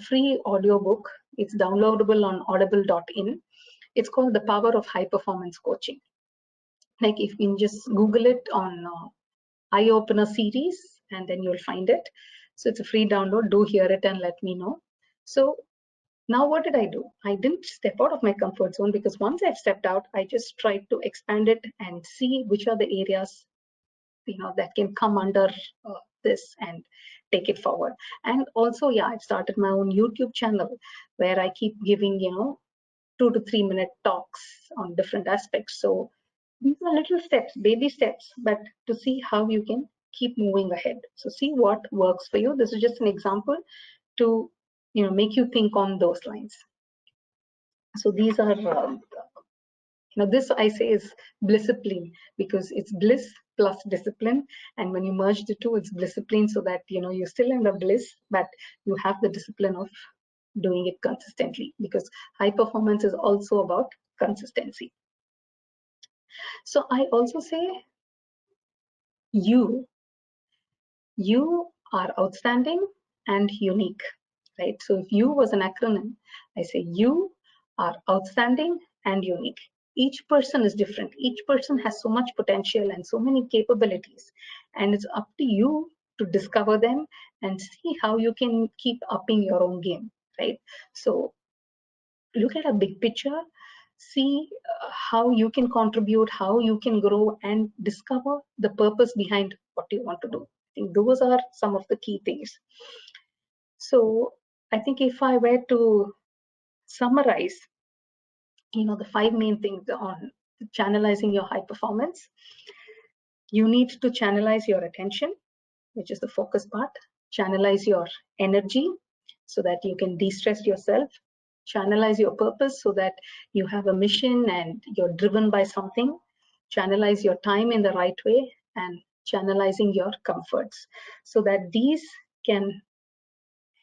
free audio book. It's downloadable on audible.in. It's called The Power of High Performance Coaching. Like if you just Google it on Eye Opener series, and then you'll find it. So it's a free download. Do hear it and let me know. So now what did I do? I didn't step out of my comfort zone, because once I've stepped out, I just tried to expand it and see which are the areas that can come under this and take it forward. And also, yeah, I've started my own YouTube channel where I keep giving 2 to 3 minute talks on different aspects. So these are little steps, baby steps, but to see how you can keep moving ahead. So see what works for you. This is just an example to make you think on those lines. So these are this I say is blisscipline, because it's bliss plus discipline, and when you merge the two, it's blisscipline, so that you still in the bliss, but you have the discipline of doing it consistently, because high performance is also about consistency. So I also say you are outstanding and unique, right? So if you was an acronym, I say you are outstanding and unique. Each person is different. Each person has so much potential and so many capabilities, and it's up to you to discover them and see how you can keep upping your own game, right? So look at a big picture, see how you can contribute, how you can grow, and discover the purpose behind what you want to do. I think those are some of the key things. So I think if I were to summarize, the 5 main things on channelizing your high performance, you need to channelize your attention, which is the focus part. Channelize your energy so that you can de-stress yourself. Channelize your purpose so that you have a mission and you're driven by something. Channelize your time in the right way, and channelizing your comforts so that these can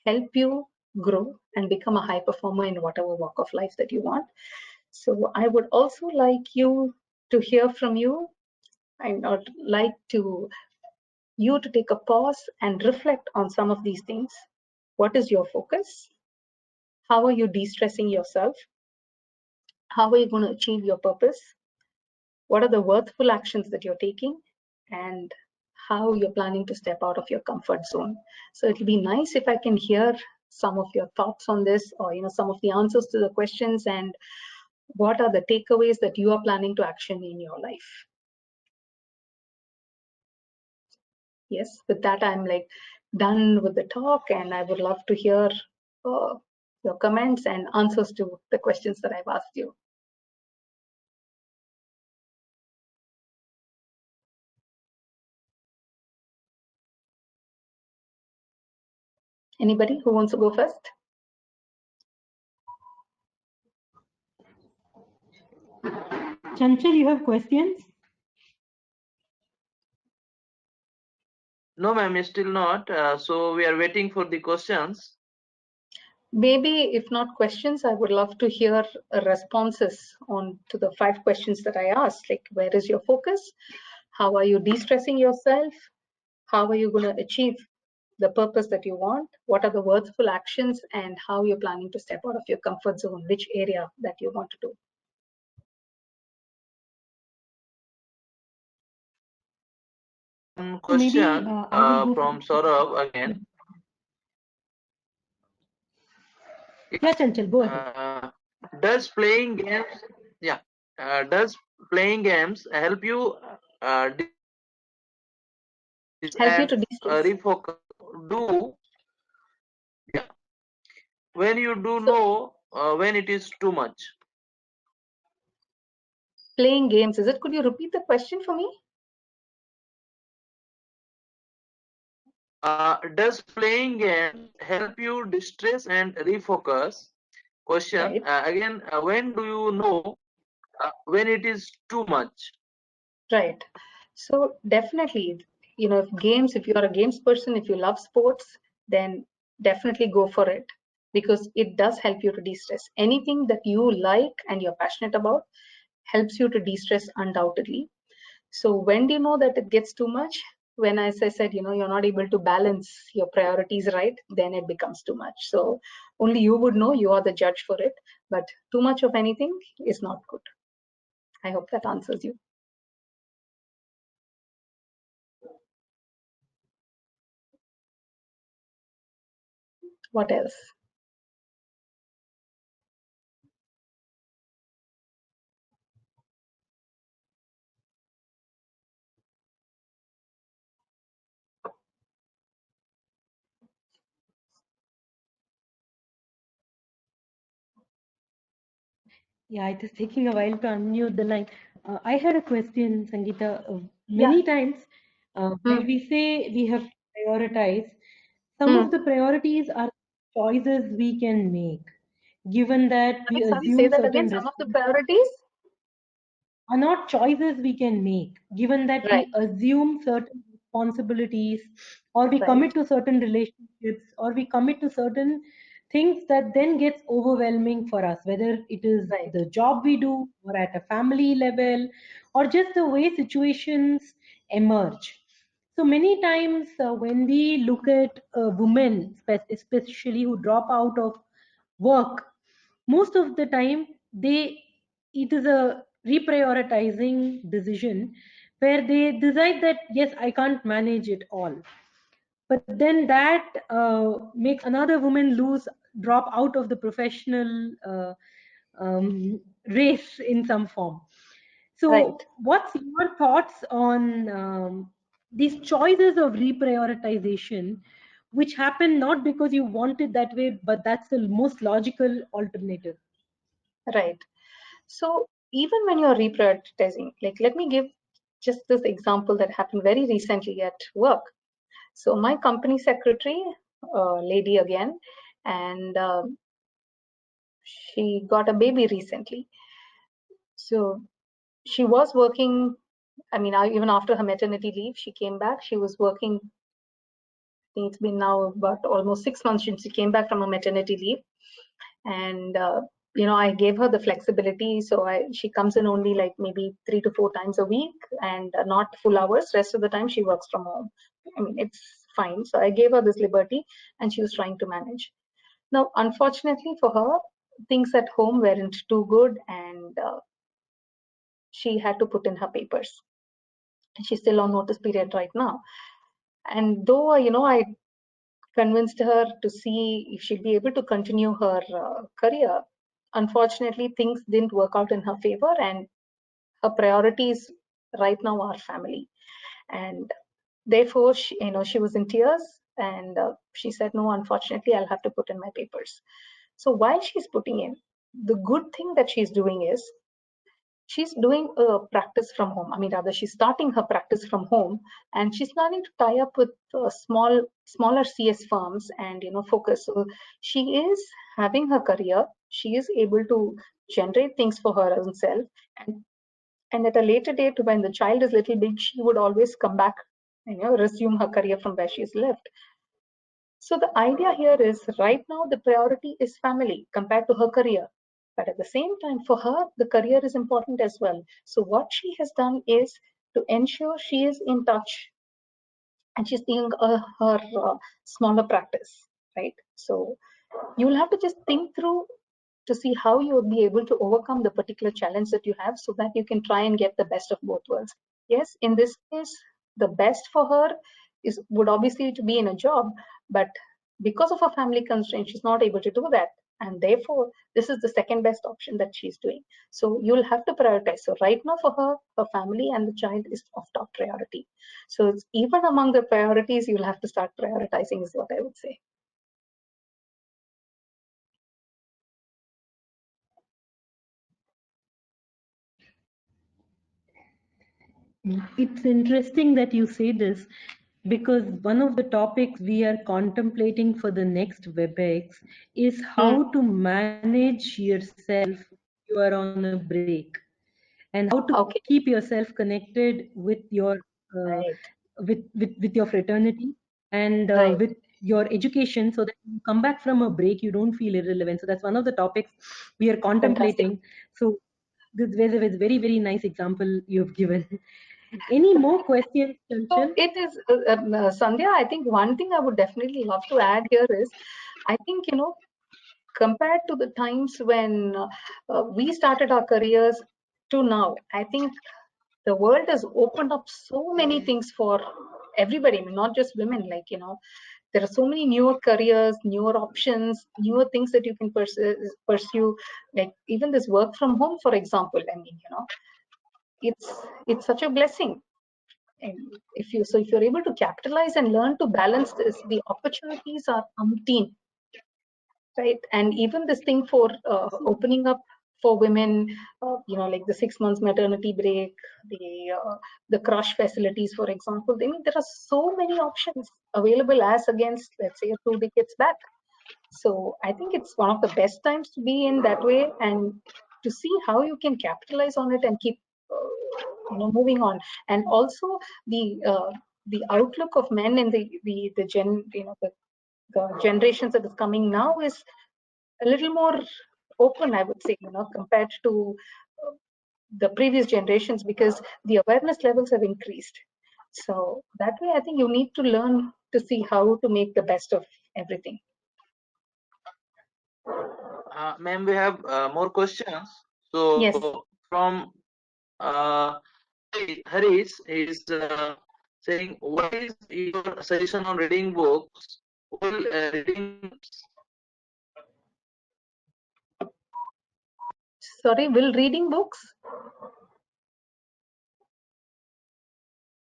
help you grow and become a high performer in whatever walk of life that you want. So I would also like you to hear from you. I would like you to take a pause and reflect on some of these things. What is your focus? How are you de-stressing yourself? How are you going to achieve your purpose? What are the worthful actions that you're taking? And how you're planning to step out of your comfort zone. So it'll be nice if I can hear some of your thoughts on this, or some of the answers to the questions, and what are the takeaways that you are planning to action in your life. Yes, with that, I'm done with the talk, and I would love to hear your comments and answers to the questions that I've asked you. Anybody who wants to go first? Chanchal, you have questions? No, ma'am, still not. So we are waiting for the questions. Maybe if not questions, I would love to hear responses on to the 5 questions that I asked. Like, where is your focus? How are you de-stressing yourself? How are you going to achieve the purpose that you want? What are the worthful actions, and how you're planning to step out of your comfort zone, which area that you want to do? One question I will go from Saurabh again. Yeah, Chanchal, go ahead. Does playing games, does playing games help you Help you and to de-stress. refocus? When you do know when it is too much. Playing games, is it? Could you repeat the question for me? Does playing games help you distress and refocus? Question Right. again, when do you know when it is too much? Right. So definitely, if you're a games person, if you love sports, then definitely go for it, because it does help you to de-stress. Anything that you like and you're passionate about helps you to de-stress undoubtedly. So when do you know that it gets too much? When, as I said, you're not able to balance your priorities right, then it becomes too much. So only you would know, you are the judge for it, but too much of anything is not good. I hope that answers you. What else? Yeah, it is taking a while to unmute the line. I had a question, Sangeeta. Many times, when we say we have to prioritize, some of the priorities are choices we can make, given that we Sorry, say assume that again. certain Some of the priorities? are not choices we can make, given that Right. we assume certain responsibilities, or we Right. commit to certain relationships, or we commit to certain things that then gets overwhelming for us, whether it is Right. the job we do, or at a family level, or just the way situations emerge. So many times when we look at women, especially who drop out of work, most of the time it is a reprioritizing decision where they decide that yes, I can't manage it all, but then that makes another woman drop out of the professional race in some form. So Right. what's your thoughts on these choices of reprioritization, which happen not because you want it that way, but that's the most logical alternative? Right. So even when you're reprioritizing, like let me give just this example that happened very recently at work. So my company secretary, lady again, and she got a baby recently. So she was working. I mean, even after her maternity leave, she came back. She was working. I think it's been now about almost 6 months since she came back from her maternity leave, and I gave her the flexibility. So she comes in only like maybe 3 to 4 times a week, and not full hours. Rest of the time she works from home. I mean, it's fine. So I gave her this liberty, and she was trying to manage. Now, unfortunately for her, things at home weren't too good, and she had to put in her papers. And she's still on notice period right now. And though, I convinced her to see if she'd be able to continue her career, unfortunately, things didn't work out in her favor, and her priorities right now are family. And therefore, she was in tears, and she said, "No, unfortunately, I'll have to put in my papers." So while she's putting in, the good thing that she's doing is she's doing a practice from home. I mean, rather, she's starting her practice from home, and she's planning to tie up with smaller CS firms and focus. So she is having her career. She is able to generate things for her own self, and at a later date, when the child is little big, she would always come back, resume her career from where she's left. So the idea here is right now the priority is family compared to her career. But at the same time, for her, the career is important as well. So what she has done is to ensure she is in touch, and she's doing her smaller practice, right? So you'll have to just think through to see how you'll be able to overcome the particular challenge that you have so that you can try and get the best of both worlds. Yes, in this case, the best for her would obviously to be in a job, but because of her family constraints, she's not able to do that. And therefore, this is the second best option that she's doing. So you'll have to prioritize. So right now for her family and the child is of top priority. So it's even among the priorities, you'll have to start prioritizing is what I would say. It's interesting that you say this, because one of the topics we are contemplating for the next WebEx is how to manage yourself when you are on a break, and how to Okay. keep yourself connected with your Right. with your fraternity and Right. with your education, so that you come back from a break, you don't feel irrelevant. So that's one of the topics we are Fantastic. contemplating. So this is very, very nice example you've given. Any more questions, So Chanchal? it is, Sandhya, I think one thing I would definitely love to add here is, I think, compared to the times when we started our careers to now, I think the world has opened up so many things for everybody. I mean, not just women, like, there are so many newer careers, newer options, newer things that you can pursue. Like even this work from home, for example, I mean, it's such a blessing. And if you're able to capitalize and learn to balance this, the opportunities are umpteen, right? And even this thing for opening up for women, like the 6 months maternity break, the crush facilities, for example. I mean, there are so many options available as against, let's say, 2 decades back. So I think it's one of the best times to be in that way, and to see how you can capitalize on it and keep moving on. And also the outlook of men in the generations that is coming now is a little more open, I would say, compared to the previous generations, because the awareness levels have increased. So that way, I think you need to learn to see how to make the best of everything. Ma'am, we have more questions. So Yes. from Harish is saying, what is your suggestion on reading books? Well, Sorry, will reading books?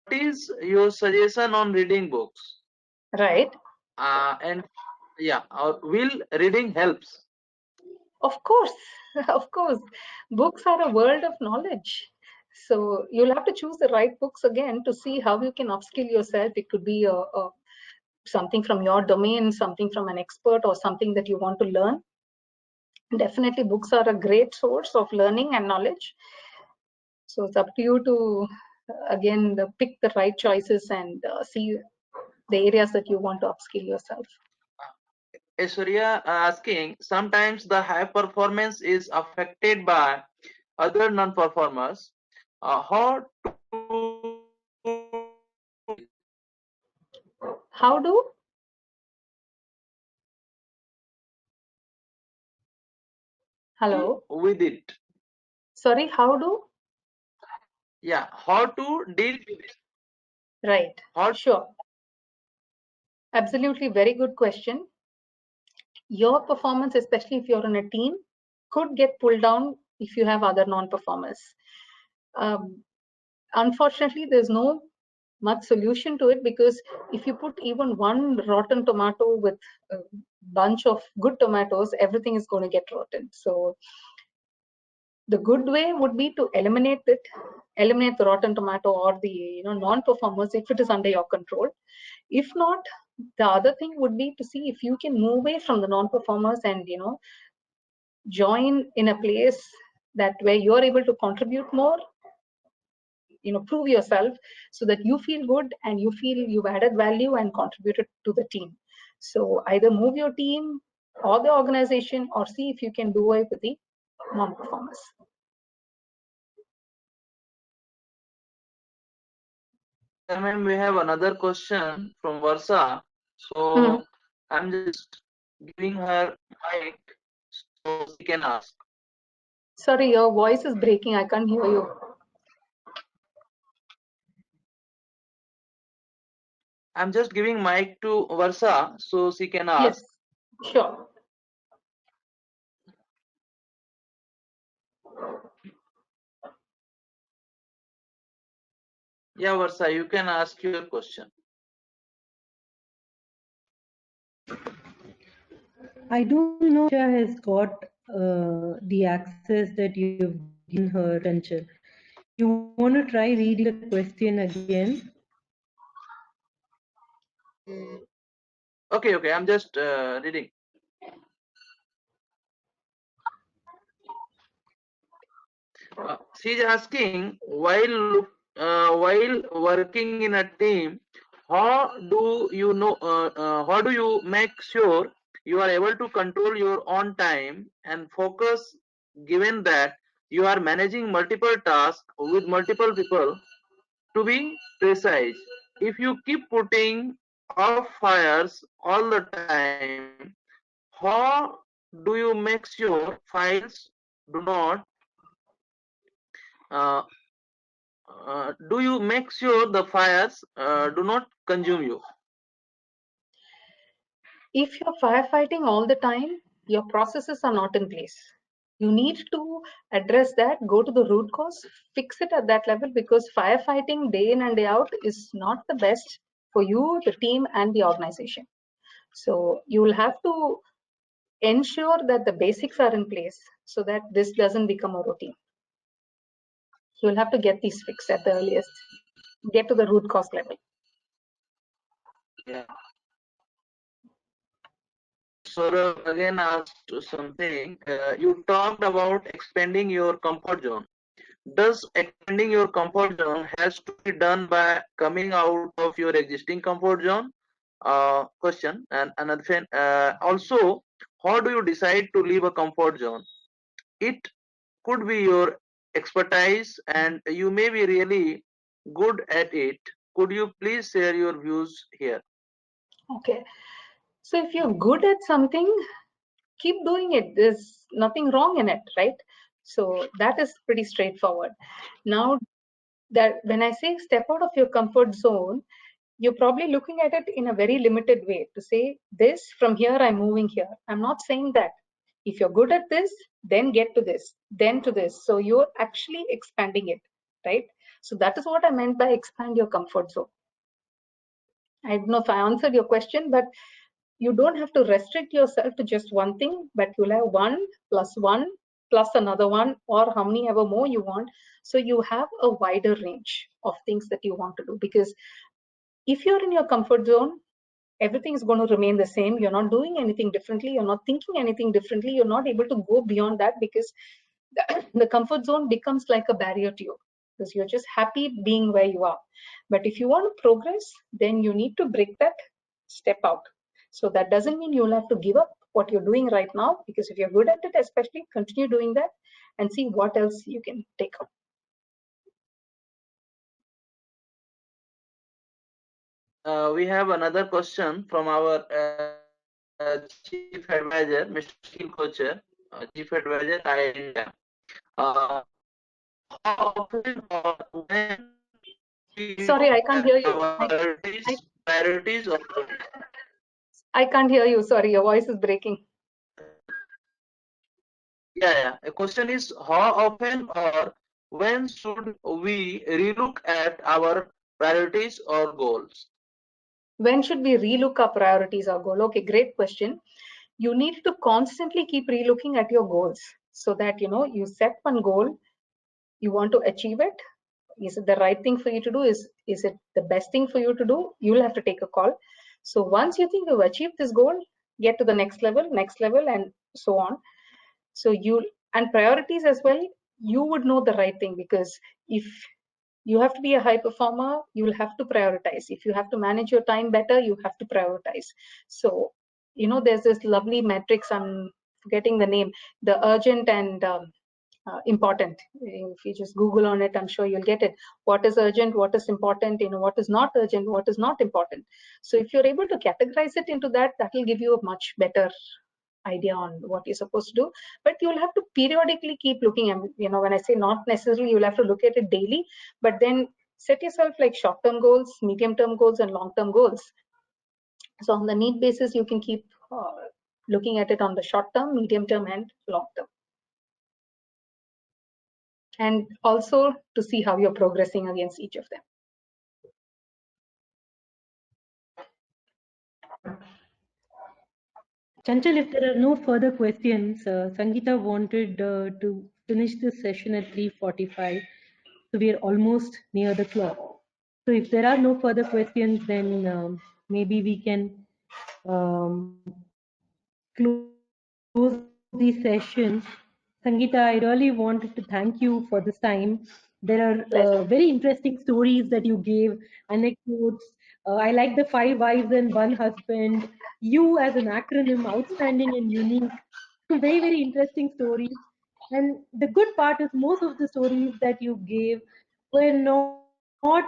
What is your suggestion on reading books? Right. And yeah, will reading helps? Of course, of course. Books are a world of knowledge. So you'll have to choose the right books again to see how you can upskill yourself. It could be something from your domain, something from an expert, or something that you want to learn. Definitely, books are a great source of learning and knowledge. So it's up to you to, again, pick the right choices and see the areas that you want to upskill yourself. Aishwarya asking, sometimes the high performance is affected by other non-performers. How do? Hello? With it? Sorry, how do? Yeah, how to deal with it? Right. Sure. Absolutely, very good question. Your performance, especially if you're in a team, could get pulled down if you have other non-performers. Unfortunately, there's no much solution to it, because if you put even one rotten tomato with a bunch of good tomatoes, everything is going to get rotten. So the good way would be to eliminate the rotten tomato or the non-performers if it is under your control. If not, the other thing would be to see if you can move away from the non-performers and join in a place that where you're able to contribute more, prove yourself, so that you feel good and you feel you've added value and contributed to the team. So either move your team or the organization, or see if you can do away with the non-performers. Ma'am, we have another question from Varsa. So I'm just giving her mic so she can ask. Sorry, your voice is breaking. I can't hear you. I'm just giving mic to Varsa so she can ask. Yes, sure. Yeah, Varsa, you can ask your question. I don't know if Isha has got the access that you've given her, Chanchal. You want to try reading the question again? Okay, I'm just reading. She's asking, while working in a team, how do you know? How do you make sure you are able to control your own time and focus, given that you are managing multiple tasks with multiple people? To be precise, if you keep putting off fires all the time, how do you make sure files do not uh, do you make sure the fires do not consume you? If you're firefighting all the time, your processes are not in place. You need to address that, go to the root cause, fix it at that level, because firefighting day in and day out is not the best for you, the team, and the organization. So you will have to ensure that the basics are in place so that this doesn't become a routine. You'll have to get these fixed at the earliest, get to the root cause level. Yeah. Saurabh again asked something. You talked about expanding your comfort zone. Does expanding your comfort zone has to be done by coming out of your existing comfort zone? Question. And another thing, also, how do you decide to leave a comfort zone? It could be your expertise and you may be really good at it. Could you please share your views here? Okay. So if you're good at something, keep doing it. There's nothing wrong in it, right? So that is pretty straightforward. Now, that when I say step out of your comfort zone, you're probably looking at it in a very limited way to say this from here, I'm moving here. I'm not saying that. If you're good at this, then get to this, then to this. So you're actually expanding it, right? So that is what I meant by expand your comfort zone. I don't know if I answered your question, but you don't have to restrict yourself to just one thing, but you'll have one plus another one, or how many ever more you want. So you have a wider range of things that you want to do, because if you're in your comfort zone, everything is going to remain the same. You're not doing anything differently. You're not thinking anything differently. You're not able to go beyond that, because the comfort zone becomes like a barrier to you, because you're just happy being where you are. But if you want to progress, then you need to break that step out. So that doesn't mean you'll have to give up what you're doing right now, because if you're good at it, especially, continue doing that and see what else you can take up. We have another question from our chief advisor, Mr. Skill Coacher, chief advisor, IIT India. Uh, how often or when we Sorry, look I can't at hear you. our priorities or I can't hear you. Sorry, your voice is breaking. yeah. The question is, how often or when should we relook at our priorities or goals? When should we relook our priorities or goal? Okay, great question. You need to constantly keep relooking at your goals, so that you set one goal, you want to achieve it. Is it the right thing for you to do? Is it the best thing for you to do? You'll have to take a call. So once you think you've achieved this goal, get to the next level, and so on. So and priorities as well, you would know the right thing, because if you have to be a high performer, you'll have to prioritize. If you have to manage your time better, you have to prioritize. So there's this lovely metrics, I'm forgetting the name, the urgent and important. If you just Google on it, I'm sure you'll get it. What is urgent, what is important, what is not urgent, what is not important. So if you're able to categorize it into that will give you a much better idea on what you're supposed to do. But you'll have to periodically keep looking. And when I say not necessarily you'll have to look at it daily, but then set yourself like short-term goals, medium-term goals, and long-term goals. So on the need basis, you can keep looking at it on the short-term, medium-term, and long-term. And also to see how you're progressing against each of them. Chanchal, if there are no further questions, Sangeeta wanted to finish this session at 3:45. So we are almost near the clock. So if there are no further questions, then maybe we can close the session. Sangeeta, I really wanted to thank you for this time. There are very interesting stories that you gave, anecdotes. I like the 5 wives and 1 husband. You as an acronym, outstanding and unique. Very, very interesting stories. And the good part is most of the stories that you gave were not,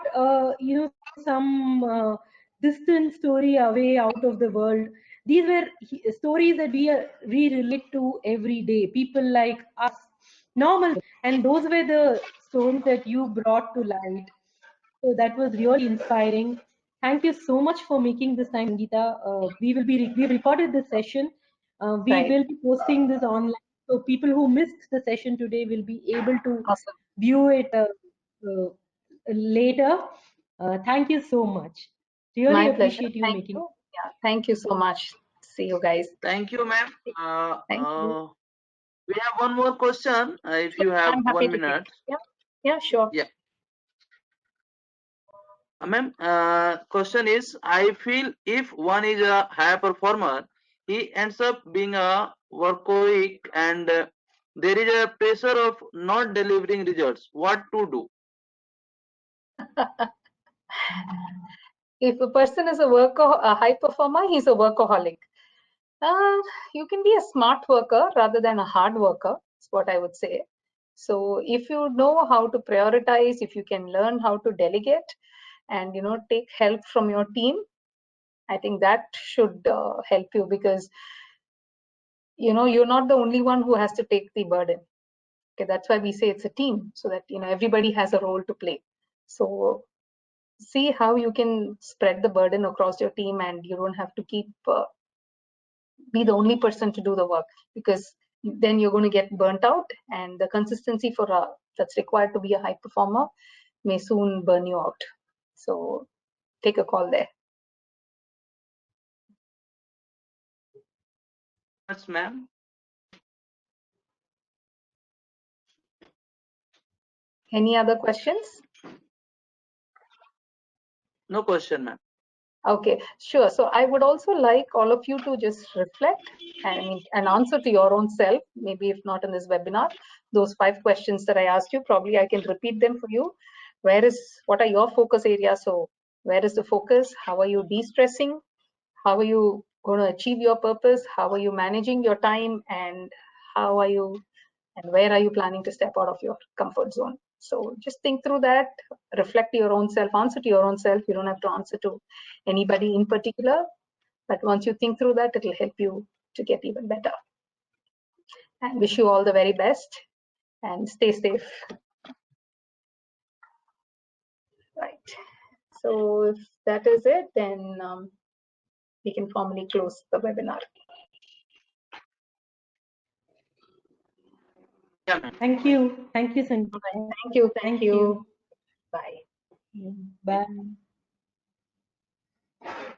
some distant story away out of the world. These were stories that we relate to every day. People like us, normal, and those were the stories that you brought to light. So that was really inspiring. Thank you so much for making this time, Geeta. We recorded this session. We will be posting this online, so people who missed the session today will be able to Awesome. view it later. Thank you so much. Really My pleasure. appreciate you Thank making. you. Yeah, thank you so much. See you guys. Thank you, ma'am. Thank you. We have one more question. If you have I'm happy 1 to take minute. it. Yeah, sure. Yeah. Ma'am, question is, I feel if one is a high performer, he ends up being a workaholic, and there is a pressure of not delivering results. What to do? If a person is a high performer, he's a workaholic. You can be a smart worker rather than a hard worker. Is what I would say. So if you know how to prioritize, if you can learn how to delegate, and take help from your team, I think that should help you, because you're not the only one who has to take the burden. Okay, that's why we say it's a team, so that everybody has a role to play. So see how you can spread the burden across your team, and you don't have to be the only person to do the work, because then you're going to get burnt out, and the consistency that's required to be a high performer may soon burn you out. So take a call there. Yes, ma'am. Any other questions? No question, ma'am. Okay, sure. So I would also like all of you to just reflect and answer to your own self, maybe if not in this webinar, those 5 questions that I asked you, probably I can repeat them for you. What are your focus areas? So where is the focus? How are you de-stressing? How are you going to achieve your purpose? How are you managing your time? And where are you planning to step out of your comfort zone? So just think through that, reflect to your own self, answer to your own self. You don't have to answer to anybody in particular, but once you think through that, it'll help you to get even better. And wish you all the very best, and stay safe. Right. So if that is it, then we can formally close the webinar. Yeah, ma'am. Thank you. Thank you, Sangeeta. Thank you. Thank you. Bye. Bye.